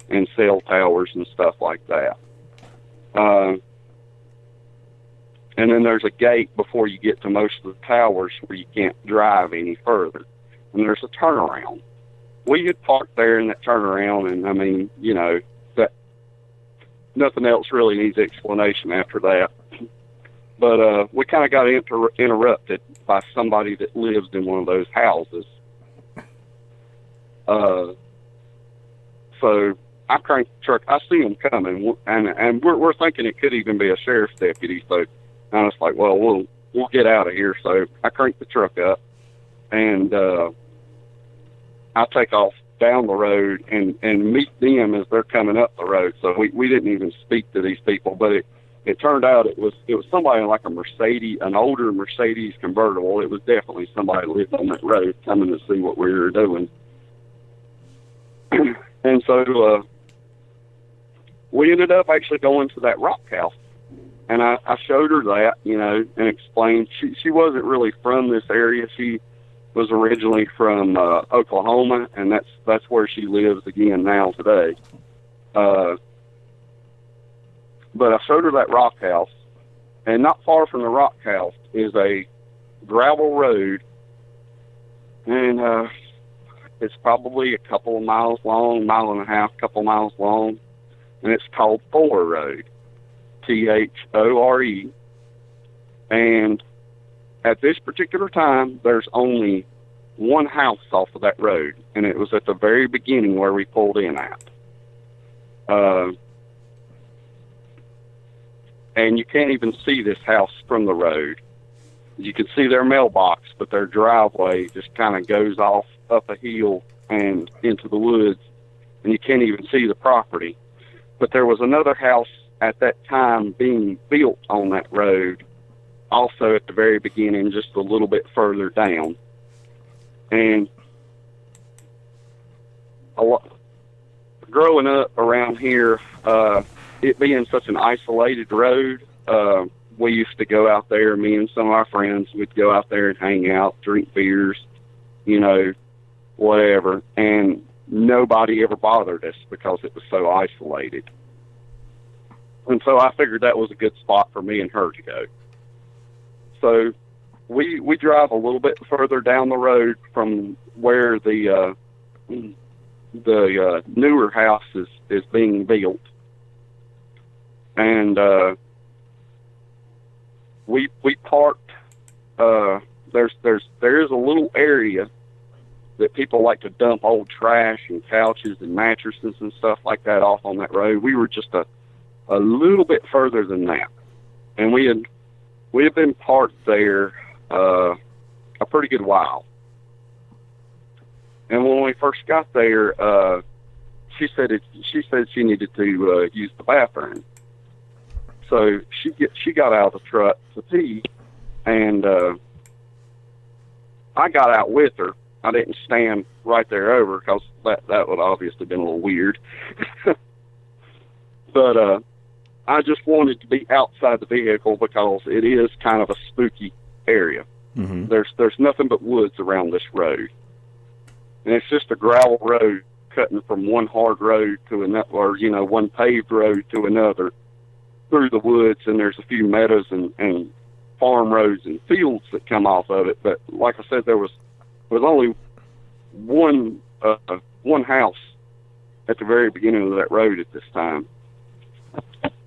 and cell towers and stuff like that. And then there's a gate before you get to most of the towers where you can't drive any further. And there's a turnaround. We had parked there in that turnaround, and I mean, that nothing else really needs explanation after that. But we kind of got interrupted by somebody that lives in one of those houses. So I cranked the truck. I see them coming, and we're thinking it could even be a sheriff's deputy. So I was like, well, we'll get out of here. So I cranked the truck up, and I take off down the road and meet them as they're coming up the road. So we didn't even speak to these people, but it turned out it was somebody in like a Mercedes, an older Mercedes convertible. It was definitely somebody that lived on that road coming to see what we were doing. And so we ended up actually going to that rock house. And I showed her that, and explained she wasn't really from this area. She was originally from Oklahoma, and that's where she lives again now today. But I showed her that rock house, and not far from the rock house is a gravel road, and it's probably a couple of miles long, mile and a half, couple miles long, and it's called Thore Road, Thore. And at this particular time, there's only one house off of that road, and it was at the very beginning where we pulled in at. And you can't even see this house from the road. You can see their mailbox, but their driveway just kind of goes off up a hill and into the woods, and you can't even see the property. But there was another house at that time being built on that road, also at the very beginning, just a little bit further down. And growing up around here, it being such an isolated road, we used to go out there, me and some of our friends would go out there and hang out, drink beers, you know, whatever. And nobody ever bothered us because it was so isolated. And so I figured that was a good spot for me and her to go. So we drive a little bit further down the road from where the newer house is being built. And we parked. There is a little area that people like to dump old trash and couches and mattresses and stuff like that off on that road. We were just a little bit further than that, and we had been parked there a pretty good while. And when we first got there, she said she needed to use the bathroom. So she got out of the truck to pee, and I got out with her. I didn't stand right there over because that would obviously been a little weird. But I just wanted to be outside the vehicle because it is kind of a spooky area. Mm-hmm. There's nothing but woods around this road, and it's just a gravel road cutting from one hard road to another, or one paved road to another through the woods. And there's a few meadows and farm roads and fields that come off of it. But like I said, there was only one house at the very beginning of that road at this time.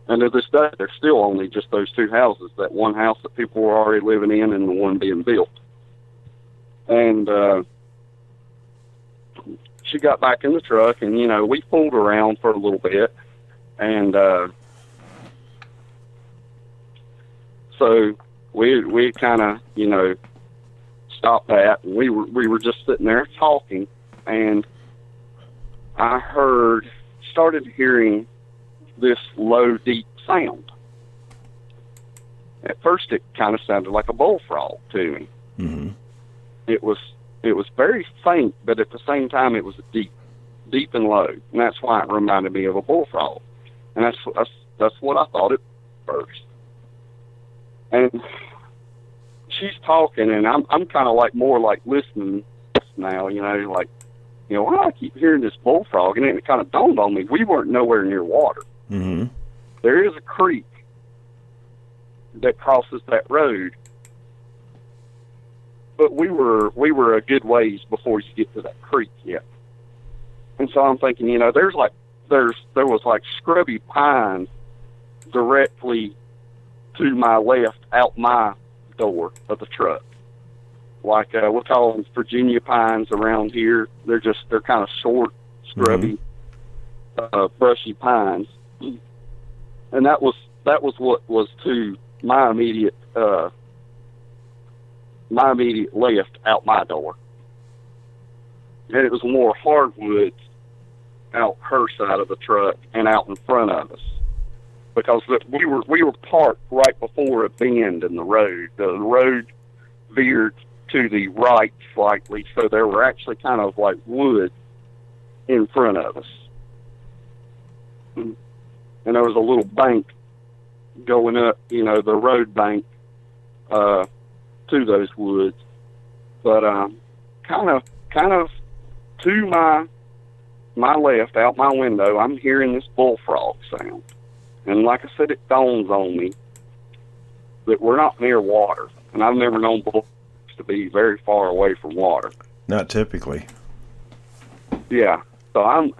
And to this day, there's still only just those two houses, that one house that people were already living in and the one being built. And she got back in the truck, and, we fooled around for a little bit. And so we kind of, stopped that, and we were just sitting there talking, and I started hearing this low, deep sound. At first, it kind of sounded like a bullfrog to me. Mm-hmm. It was very faint, but at the same time, it was deep and low, and that's why it reminded me of a bullfrog. And that's what I thought at first. And she's talking, and I'm kind of more like listening now, why do I keep hearing this bullfrog? And then it kind of dawned on me, we weren't nowhere near water. Mm-hmm. There is a creek that crosses that road, but we were a good ways before you get to that creek yet. And so I'm thinking, there was scrubby pines directly to my left out my door of the truck. We'll call them Virginia pines around here. They're kind of short, scrubby, brushy pines. And that was what was to my immediate left out my door. And it was more hardwoods out her side of the truck and out in front of us, because we were parked right before a bend in the road. The road veered to the right slightly, so there were actually kind of like woods in front of us. And there was a little bank going up, the road bank to those woods. But kind of to my left, out my window, I'm hearing this bullfrog sound. And like I said, it dawns on me that we're not near water. And I've never known bullfrogs to be very far away from water. Not typically. Yeah. So I'm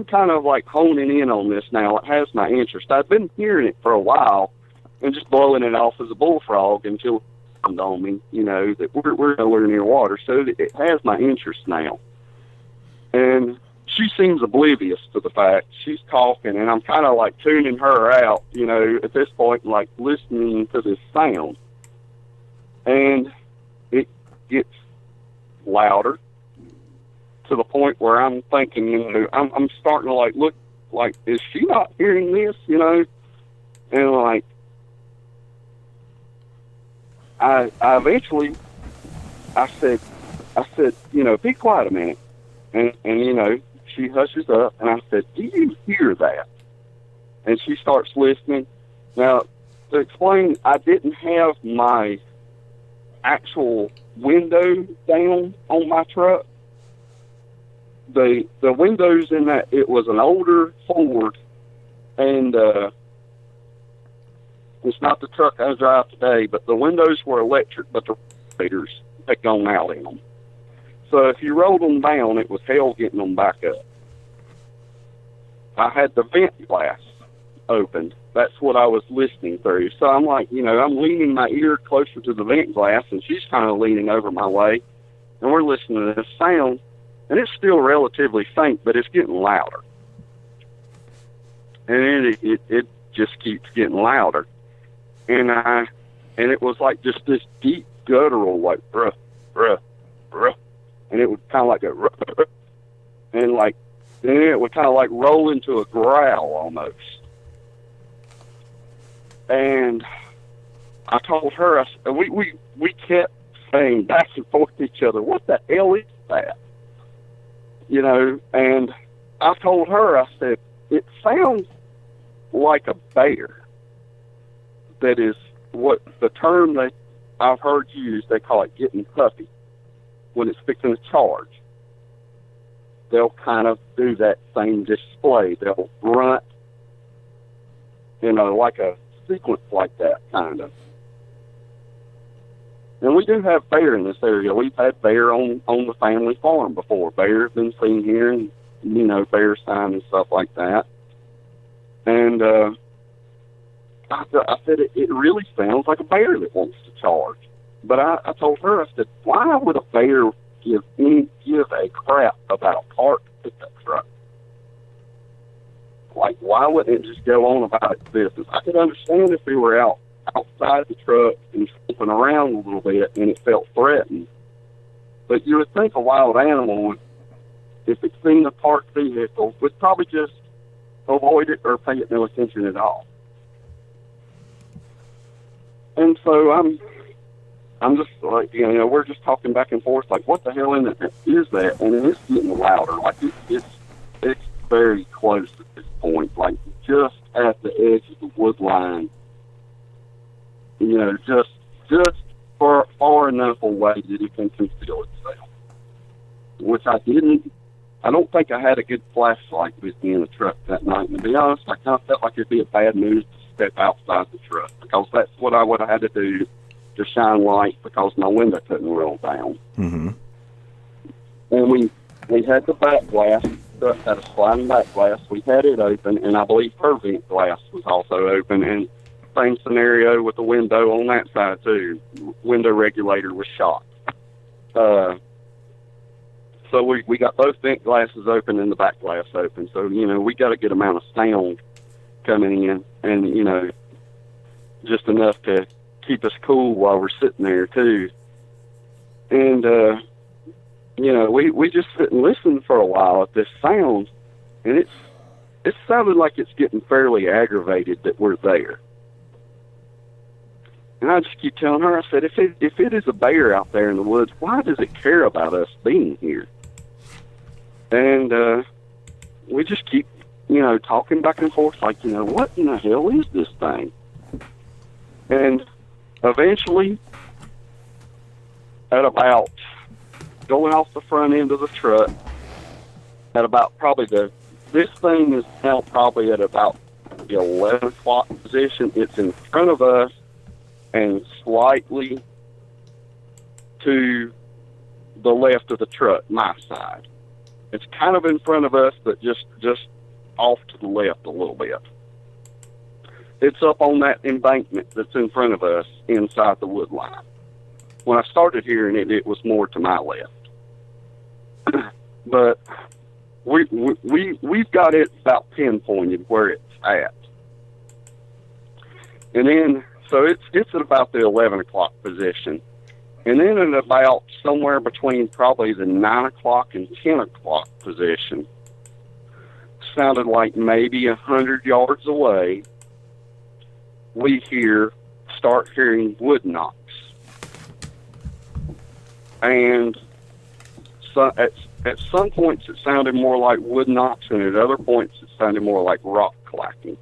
kind of honing in on this now. It has my interest. I've been hearing it for a while and just blowing it off as a bullfrog until on me, you know, that we're nowhere near water. So it has my interest now. And she seems oblivious to the fact. She's talking, and I'm kind of like tuning her out, you know, at this point, like listening to this sound. And it gets louder to the point where I'm thinking, you know, I'm starting to like look like, is she not hearing this, you know? And like, I eventually, I said, you know, be quiet a minute. And you know, she hushes up, and I said, do you hear that? And she starts listening. Now, to explain, I didn't have my actual window down on my truck. The windows in that, it was an older Ford, and it's not the truck I drive today, but the windows were electric, but the radiators had gone out in them. So if you rolled them down, it was hell getting them back up. I had the vent glass opened. That's what I was listening through. So I'm like, you know, I'm leaning my ear closer to the vent glass, and she's kind of leaning over my way, and we're listening to this sound, and it's still relatively faint, but it's getting louder. And it just keeps getting louder. And it was like just this deep guttural, like, bruh, bruh, bruh. And it would kind of like a, bruh, and like, then it would kind of like roll into a growl almost. And I told her, we kept saying back and forth to each other, what the hell is that? You know, and I told her, I said, it sounds like a bear. That is what the term that I've heard used, they call it getting puffy. When it's fixing to charge, they'll kind of do that same display. They'll grunt, you know, like a sequence like that, kind of. And we do have bear in this area. We've had bear on the family farm before. Bear has been seen here, and, you know, bear sign and stuff like that. And I said, it really sounds like a bear that wants to charge. But I told her, I said, why would a bear give a crap about a parked pickup truck? Like, why wouldn't it just go on about its business? I could understand if we were outside the truck and flipping around a little bit and it felt threatened. But you would think a wild animal would, if it's seen a parked vehicle, would probably just avoid it or pay it no attention at all. And so I'm just like, you know, we're just talking back and forth, like, what the hell is that? And it's getting louder. Like, it's very close at this point, like just at the edge of the wood line. You know, just far enough away that it can conceal itself. Which I didn't. I don't think I had a good flashlight with me in the truck that night. And to be honest, I kind of felt like it'd be a bad move to step outside the truck, because that's what I would have had to do to shine light, because my window couldn't roll down. Mm-hmm. And we had the back glass, had a sliding back glass. We had it open, and I believe her vent glass was also open. And same scenario with the window on that side too. Window regulator was shot. So we got both vent glasses open and the back glass open. So, you know, we got a good amount of sound coming in, and, you know, just enough to keep us cool while we're sitting there too. And, you know, we just sit and listen for a while at this sound, and it sounded like it's getting fairly aggravated that we're there. And I just keep telling her, I said, if it is a bear out there in the woods, why does it care about us being here? And we just keep, you know, talking back and forth, like, you know, what in the hell is this thing? And eventually, at about going off the front end of the truck, at about probably this thing is now probably at about the 11 o'clock position. It's in front of us and slightly to the left of the truck, my side. It's kind of in front of us, but just off to the left a little bit. It's up on that embankment that's in front of us inside the wood line. when I started hearing it, it was more to my left. But we've got it about pinpointed where it's at. And then, so it's at about the 11 o'clock position. And then at about somewhere between probably the 9 o'clock and 10 o'clock position, sounded like maybe 100 yards away, we start hearing wood knocks. And so at some points it sounded more like wood knocks, and at other points it sounded more like rock clacking.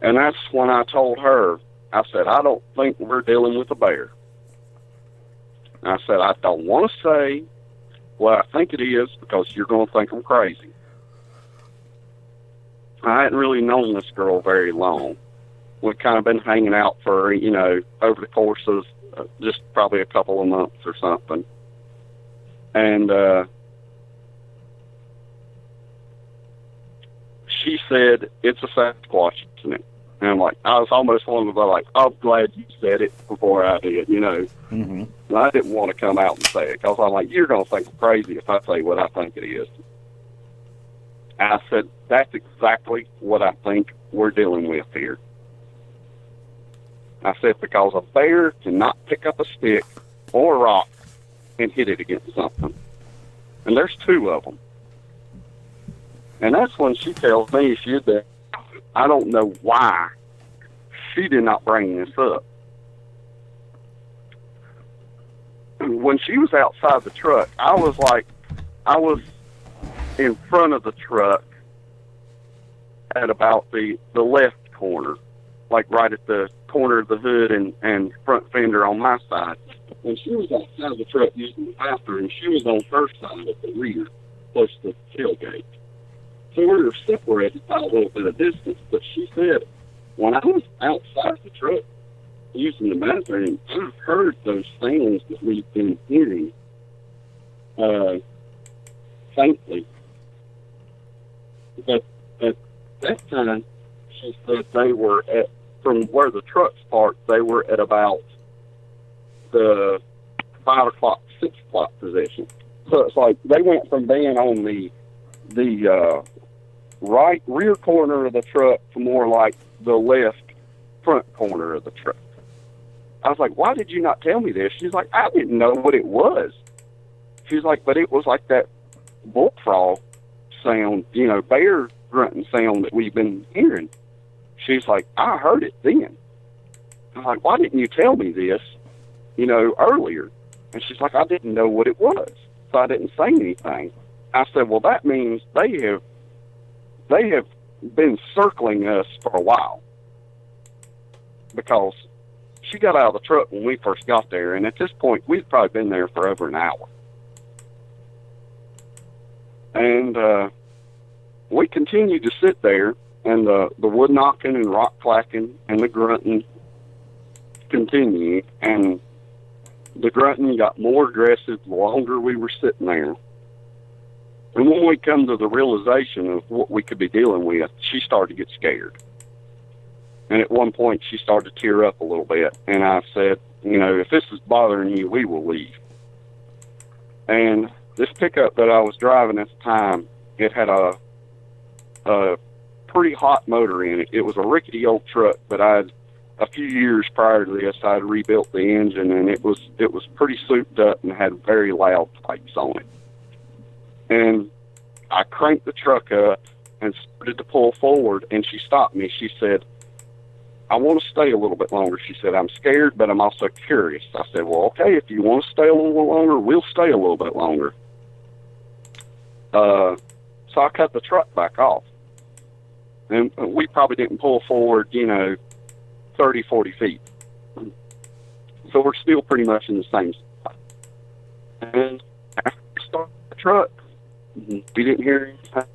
And that's when I told her, I said, I don't think we're dealing with a bear. I said, I don't want to say what I think it is because you're going to think I'm crazy. I hadn't really known this girl very long. We've kind of been hanging out for, over the course of just probably a couple of months or something. And she said, it's a Sasquatch, isn't it? And I'm like, I was almost wanting to be like, I'm glad you said it before I did, Mm-hmm. And I didn't want to come out and say it because I'm like, you're going to think I'm crazy if I say what I think it is. And I said, that's exactly what I think we're dealing with here. I said, because a bear cannot pick up a stick or a rock and hit it against something. And there's two of them. And that's when she tells me I don't know why she did not bring this up. When she was outside the truck, I was in front of the truck at about the left corner, like right at the corner of the hood and front fender on my side. When she was outside of the truck using the bathroom, she was on her side at the rear, close to the tailgate. So we were separated by a little bit of distance, but she said, when I was outside the truck using the bathroom, I heard those sounds that we've been hearing faintly. But at that time, she said they were from where the truck's parked, they were at about the 5 o'clock, 6 o'clock position. So it's like they went from being on the right rear corner of the truck to more like the left front corner of the truck. I was like, why did you not tell me this? She's like, I didn't know what it was. She's like, but it was like that bullfrog sound, bear grunting sound that we've been hearing. She's like, I heard it then. I'm like, why didn't you tell me this, earlier? And she's like, I didn't know what it was, so I didn't say anything. I said, well, that means they have been circling us for a while, because she got out of the truck when we first got there, and at this point, we'd probably been there for over an hour. And we continued to sit there, and the wood knocking and rock clacking and the grunting continued, and the grunting got more aggressive the longer we were sitting there. And when we come to the realization of what we could be dealing with, she started to get scared. And at one point, she started to tear up a little bit. And I said, if this is bothering you, we will leave. And this pickup that I was driving at the time, it had a pretty hot motor in it. It was a rickety old truck, but a few years prior to this, I'd rebuilt the engine, and it was pretty souped up and had very loud pipes on it. And I cranked the truck up and started to pull forward, and she stopped me. She said, I want to stay a little bit longer. She said, I'm scared, but I'm also curious. I said, well, okay, if you want to stay a little longer, we'll stay a little bit longer. So I cut the truck back off. And we probably didn't pull forward, 30, 40 feet. So we're still pretty much in the same spot. And after we started the truck, we didn't hear anything.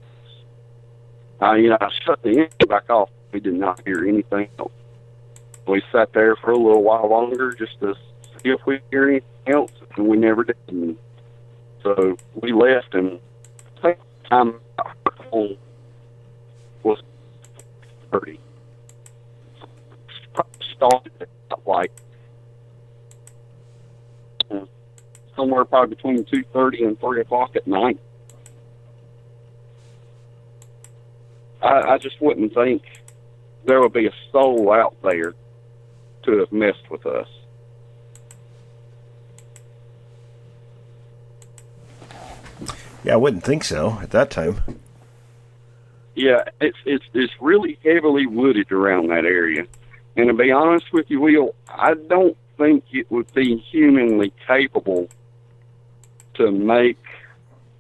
I shut the engine back off. We did not hear anything else. We sat there for a little while longer just to see if we hear anything else, and we never did. And so we left, and I think the time I got home was 30. Started at like somewhere probably between 2:30 and 3 o'clock at night. I just wouldn't think there would be a soul out there to have messed with us. Yeah, I wouldn't think so at that time. Yeah, it's really heavily wooded around that area. And to be honest with you, Will, I don't think it would be humanly capable to make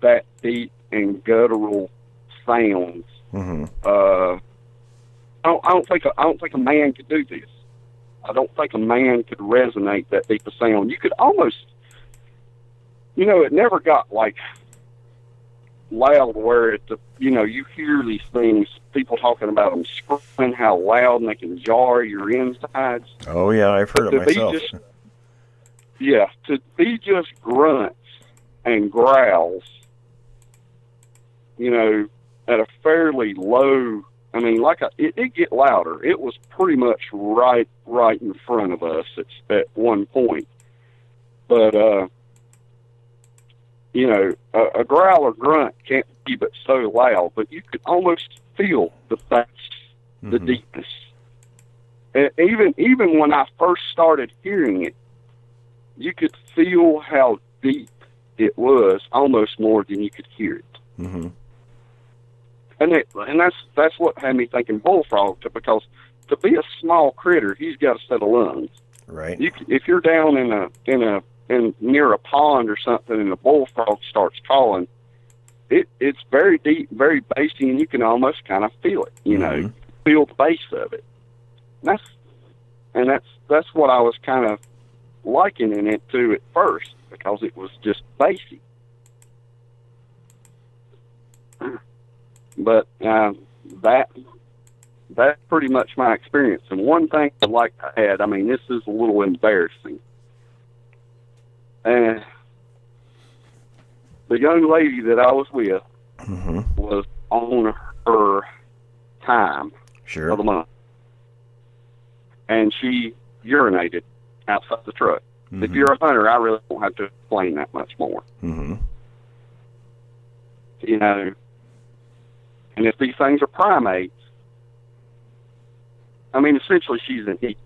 that deep and guttural sounds. Mm-hmm. I don't think a man could do this. I don't think a man could resonate that deep a sound. You could almost, it never got like loud where you hear these things, people talking about them screaming, how loud, and they can jar your insides. Oh yeah, I've heard it myself. To be just grunts and growls, at a fairly low. I mean, it get louder. It was pretty much right in front of us at one point, but a growl or grunt can't be but so loud, but you could almost feel the bass, the deepness. And even when I first started hearing it, you could feel how deep it was, almost more than you could hear it. Mm-hmm. And that's what had me thinking bullfrog, because to be a small critter, he's got a set of lungs. Right. If you're down in near a pond or something, and the bullfrog starts calling, it's very deep, very bassy, and you can almost kind of feel it. Feel the bass of it. And that's what I was kind of likening it to at first, because it was just bassy. But that's pretty much my experience. And one thing I'd like to add, I mean, this is a little embarrassing. And the young lady that I was with was on her time of the month. And she urinated outside the truck. Mm-hmm. If you're a hunter, I really don't have to explain that much more. Mm-hmm. And if these things are primates, I mean, essentially she's an heat.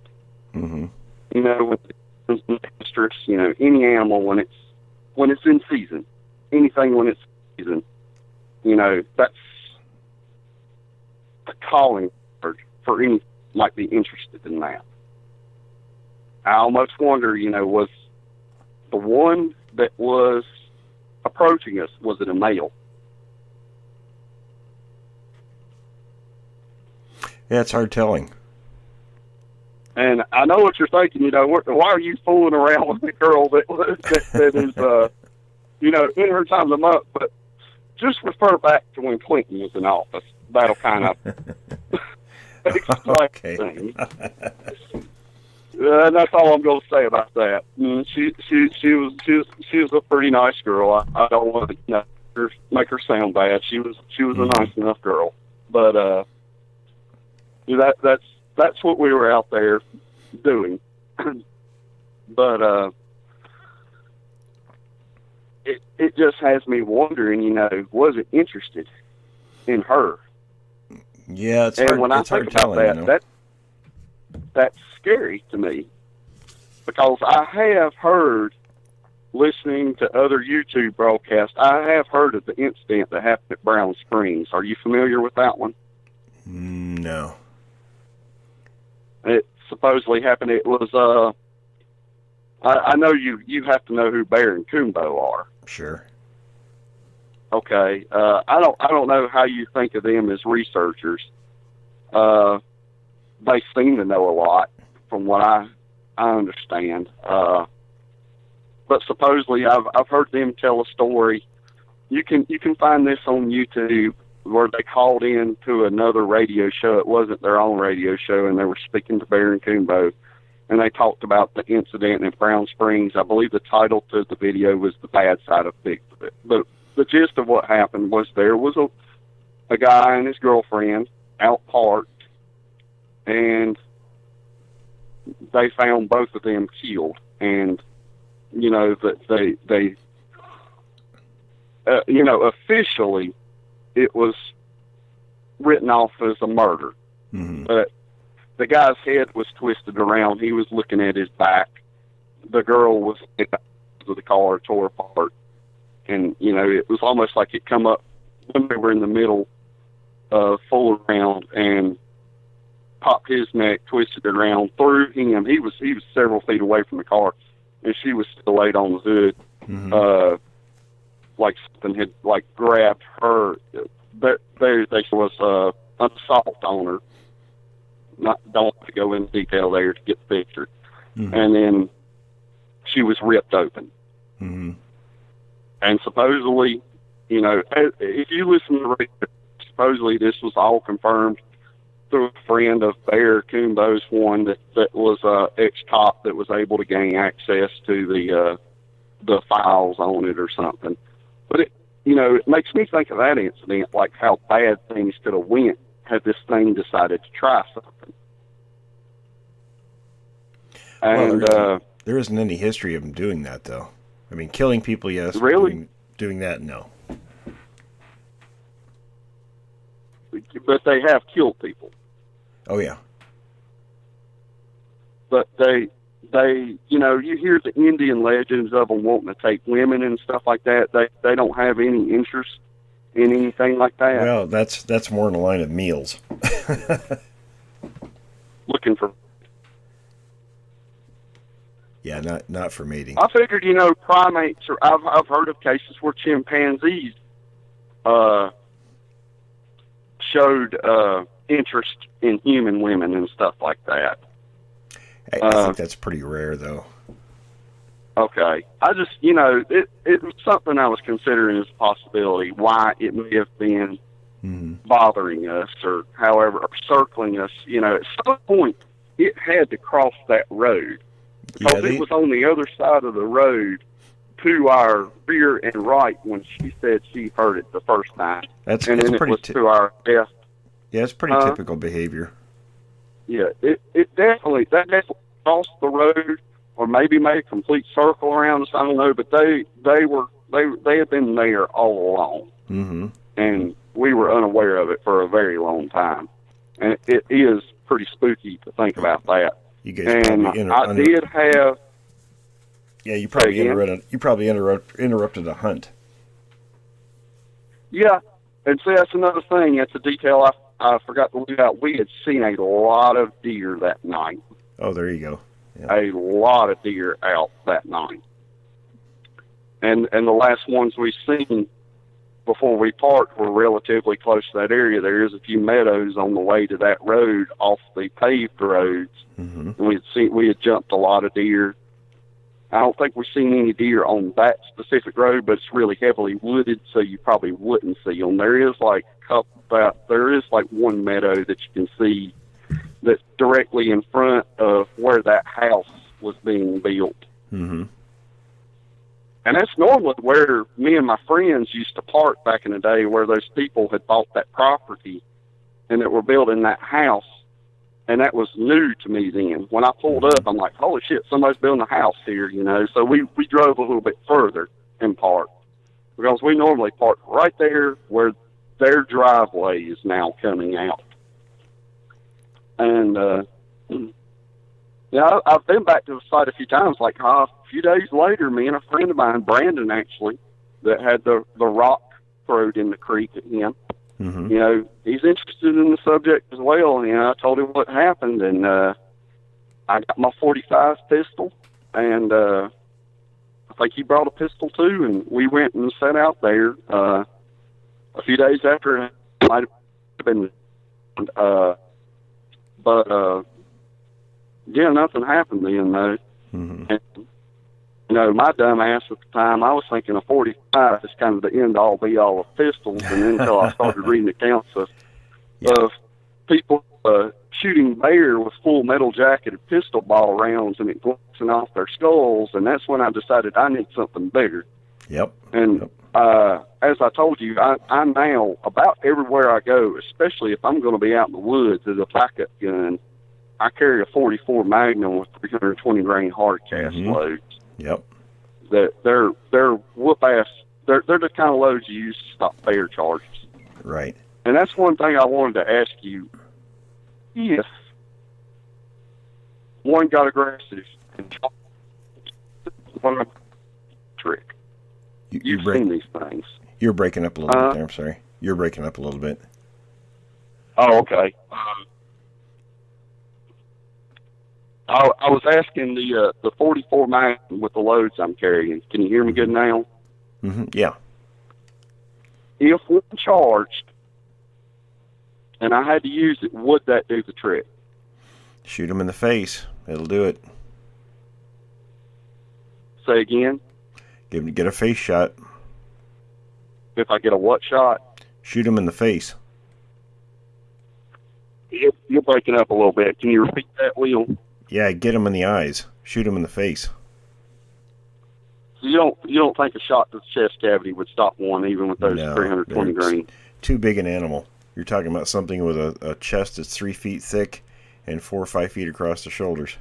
Mm-hmm. With the mistress, any animal when it's in season, anything when it's in season, that's the calling for any might be interested in that. I almost wonder, was the one that was approaching us, was it a male? Yeah, it's hard telling. And I know what you're thinking, why are you fooling around with the girl that is, in her time of the month? But just refer back to when Clinton was in office. That'll kind of explain things. That's all I'm going to say about that. She was a pretty nice girl. I don't want to make her sound bad. She was a nice enough girl, but that's what we were out there doing. But it just has me wondering, was it interested in her? Yeah, it's and hard. When it's I hard think about telling, that's scary to me, because I have heard, listening to other YouTube broadcasts, I have heard of the incident that happened at Brown Springs. Are you familiar with that one? No. It supposedly happened. It was, I know you have to know who Bear and Kumbo are. Sure. Okay. I don't know how you think of them as researchers. They seem to know a lot, from what I understand. But supposedly, I've heard them tell a story. You can find this on YouTube, where they called in to another radio show. It wasn't their own radio show, and they were speaking to Bear and Kumbo, and they talked about the incident in Brown Springs. I believe the title to the video was The Bad Side of Bigfoot. But the gist of what happened was there was a guy and his girlfriend out parked, and they found both of them killed. And that they officially it was written off as a murder. Mm-hmm. But the guy's head was twisted around. He was looking at his back. The girl was in the car, tore apart. And, it was almost like it come up when they were in the middle, full around, and popped his neck, twisted it around, threw him. He was several feet away from the car, and she was still laid on the hood. Mm-hmm. Like something had, grabbed her. There was an assault on her. Don't have to go into detail there to get the picture. Mm-hmm. And then she was ripped open. Mm-hmm. And supposedly, if you listen to the radio, supposedly this was all confirmed through a friend of Bear Kumbo's one that was ex-cop that was able to gain access to the files on it or something. But it makes me think of that incident, like how bad things could have went had this thing decided to try something. And there isn't any history of them doing that, though. I mean, killing people, yes. Really? Doing that, no. But they have killed people. Oh, yeah. But they you hear the Indian legends of them wanting to take women and stuff like that. They don't have any interest in anything like that. Well, that's more in the line of meals. Looking for. Yeah, not for mating. I figured, primates, or I've heard of cases where chimpanzees showed interest in human women and stuff like that. I think that's pretty rare, though. Okay. I just, it was something I was considering as a possibility, why it may have been bothering us or however, or circling us. At some point, it had to cross that road. Because it was on the other side of the road to our rear and right when she said she heard it the first time. Then it was to our left. Yeah, it's pretty typical behavior. Yeah, that definitely crossed the road, or maybe made a complete circle around us. I don't know, but they had been there all along, mm-hmm. and we were unaware of it for a very long time. And it is pretty spooky to think about that. You guys I did have. Yeah, you probably interrupted a hunt. Yeah, and see, that's another thing. That's a detail I forgot to leave out. We had seen a lot of deer that night. Oh, there you go. Yeah. A lot of deer out that night. And the last ones we seen before we parked were relatively close to that area. There is a few meadows on the way to that road off the paved roads. Mm-hmm. And we had jumped a lot of deer. I don't think we've seen any deer on that specific road, but it's really heavily wooded, so you probably wouldn't see them. There is one meadow that you can see that's directly in front of where that house was being built. Mm-hmm. And that's normally where me and my friends used to park back in the day, where those people had bought that property and that were building that house. And that was new to me then. When I pulled up, I'm like, holy shit, somebody's building a house here, So we drove a little bit further and parked. Because we normally park right there where their driveway is now coming out. And, I've been back to the site a few times. Like a few days later, me and a friend of mine, Brandon actually, that had the rock thrown in the creek at him. Mm-hmm. He's interested in the subject as well. I told him what happened, and I got my .45 pistol, and I think he brought a pistol too, and we went and sat out there. A few days after, it might have been, nothing happened then, though. Mm-hmm. And, my dumb ass at the time, I was thinking a .45 is kind of the end-all, be-all of pistols, and then until I started reading accounts of people shooting bear with full metal-jacketed pistol ball rounds and it glancing off their skulls, and that's when I decided I need something bigger. Yep. And as I told you, I now, about everywhere I go, especially if I'm going to be out in the woods as a backup gun, I carry a .44 Magnum with 320 grain hard cast loads. Yep. They're whoop ass. They're the kind of loads you use to stop fare charges. Right. And that's one thing I wanted to ask you. If one got aggressive and one trick, you've seen these things. You're breaking up a little bit there. I'm sorry. You're breaking up a little bit. Oh, okay. I was asking the 44 Magnum with the loads I'm carrying. Can you hear me good now? Mm-hmm. Yeah. If one charged and I had to use it, would that do the trick? Shoot him in the face. It'll do it. Say again? Get a face shot. If I get a what shot? Shoot him in the face. You're breaking up a little bit. Can you repeat that, Will? Yeah, get him in the eyes. Shoot him in the face. So you don't think a shot to the chest cavity would stop one, even with those 320 grain? Too big an animal. You're talking about something with a chest that's 3 feet thick and 4 or 5 feet across the shoulders.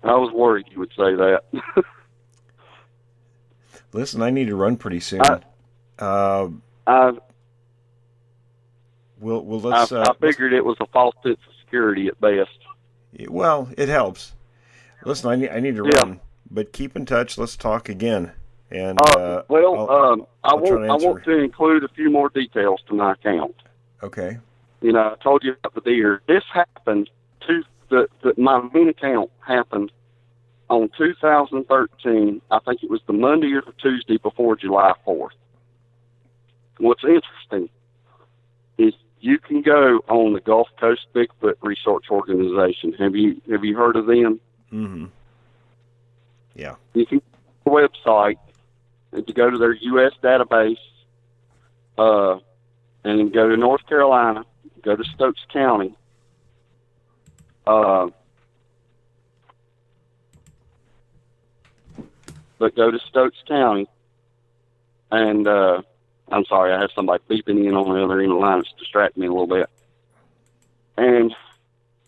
I was worried you would say that. Listen, I need to run pretty soon. I figured it was a false sense of security at best. Well, it helps. Listen, I need to run, but keep in touch. Let's talk again. And I want to include a few more details to my account. Okay. I told you about the deer. This happened my main account happened on 2013. I think it was the Monday or the Tuesday before July 4th. What's interesting is you can go on the Gulf Coast Bigfoot Research Organization. Have you heard of them? Mm-hmm. Yeah. You can go to the website and to go to their U.S. database, and go to North Carolina, go to Stokes County, but go to Stokes County, and I'm sorry, I have somebody beeping in on the other end of the line. It's distracting me a little bit. And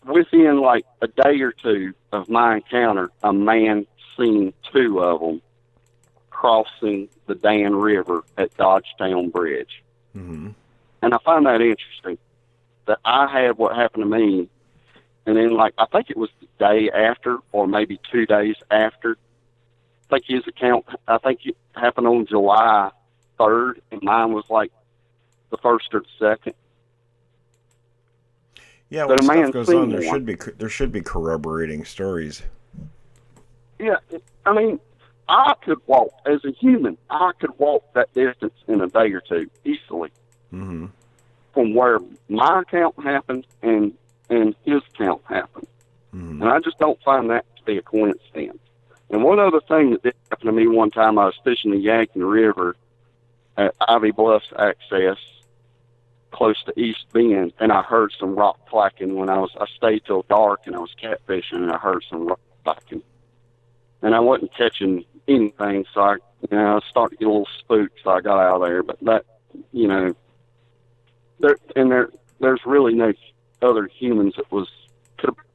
within like a day or two of my encounter, a man seen 2 of them crossing the Dan River at Dodgetown Bridge. Mm-hmm. And I find that interesting, that I had what happened to me, and then I think it was the day after or maybe 2 days after. I think it happened on July 3rd, and mine was like the 1st or the 2nd. Yeah, when stuff goes on, there should be corroborating stories. Yeah, I mean, I could walk, as a human, I could walk that distance in a day or two easily. Mm-hmm. From where my account happened and his account happened. Mm-hmm. And I just don't find that to be a coincidence. And one other thing that did happen to me one time, I was fishing the Yankton River at Ivy Bluffs Access, close to East Bend, and I heard some rock clacking when I stayed till dark, and I was catfishing, and I heard some rock clacking. And I wasn't catching anything, so I was starting to get a little spooked, so I got out of there. But that, there's really no other humans that could have been in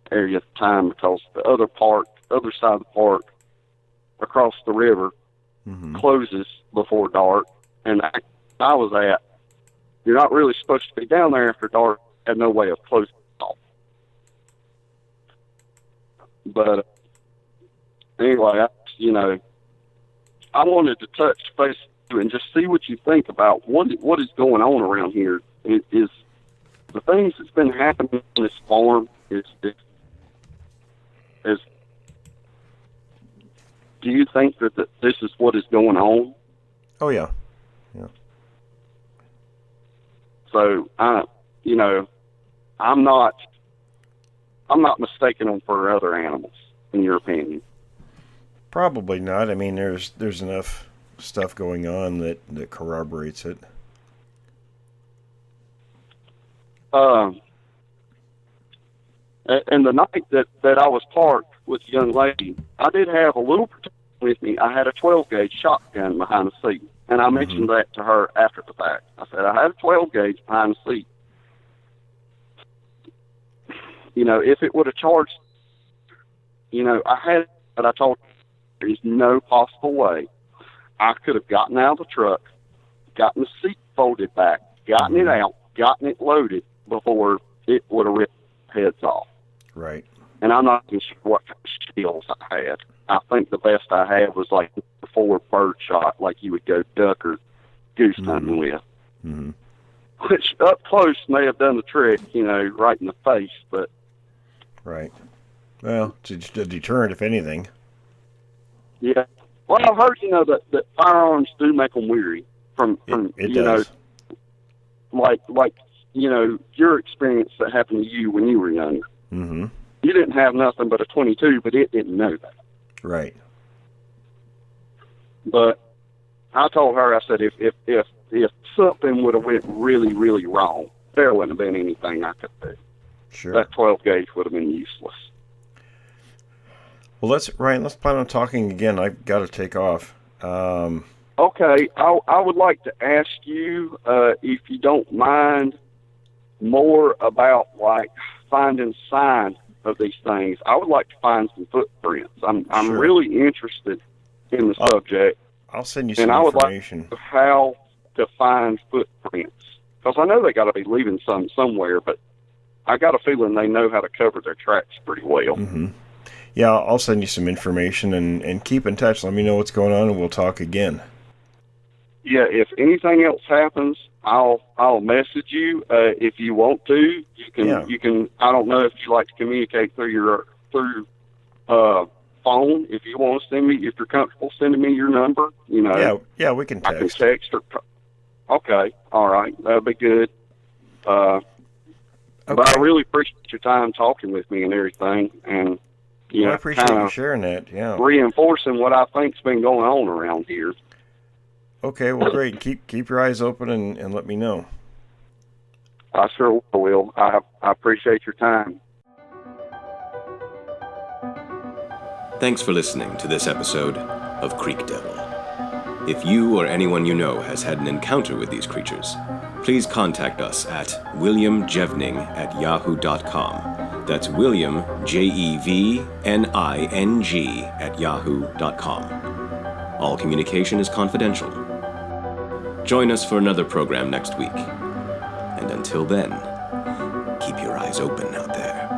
the area at the time, because the other side of the park, across the river, mm-hmm. closes before dark, and I was at. You're not really supposed to be down there after dark. Had no way of closing it off. But anyway, I wanted to touch base and just see what you think about what is going on around here. Is the things that's been happening on this farm is do you think that this is what is going on? Oh yeah. So I'm not mistaking them for other animals, in your opinion. Probably not. I mean, there's enough stuff going on that corroborates it. And the night that I was parked with the young lady, I did have a little protection with me. I had a 12-gauge shotgun behind the seat, and I mentioned that to her after the fact. I said, I had a 12-gauge behind the seat. If it would have charged, I had, but I told her, There is no possible way I could have gotten out of the truck, gotten the seat folded back, gotten it out, gotten it loaded before it would have ripped heads off. Right. And I'm not even sure what kind of skills I had. I think the best I had was like the forward bird shot, like you would go duck or goose hunting with. Mm-hmm. Which up close may have done the trick, right in the face, but... Right. Well, it's a deterrent, if anything. Yeah. Well, I've heard, that firearms do make them weary from it does. Like, your experience that happened to you when you were younger. Mm-hmm. You didn't have nothing but a 22, but it didn't know that. Right. But I told her, I said, if something would have went really, really wrong, there wouldn't have been anything I could do. Sure. That 12 gauge would have been useless. Well, let's plan on talking again. I've got to take off. Okay, I would like to ask you, if you don't mind, more about like finding signs of these things. I would like to find some footprints. I'm Sure. really interested in the subject. I'll send you some and I would information. like how to find footprints, because I know they got to be leaving some somewhere, but I got a feeling they know how to cover their tracks pretty well. Mm-hmm. Yeah, I'll send you some information and keep in touch. Let me know what's going on, and we'll talk again. Yeah, if anything else happens, I'll message you. If you want to, you can. I don't know if you like to communicate through phone. If you want to send me, if you're comfortable sending me your number, Yeah, we can text. I can text or. Okay, all right, that'll be good. But I really appreciate your time talking with me and everything, and I appreciate you sharing that. Yeah, reinforcing what I think's been going on around here. Okay, well, great. Keep your eyes open and let me know. I sure will. I appreciate your time. Thanks for listening to this episode of Creek Devil. If you or anyone you know has had an encounter with these creatures, please contact us at williamjevning@yahoo.com. That's William, Jevning, @yahoo.com. All communication is confidential. Join us for another program next week. And until then, keep your eyes open out there.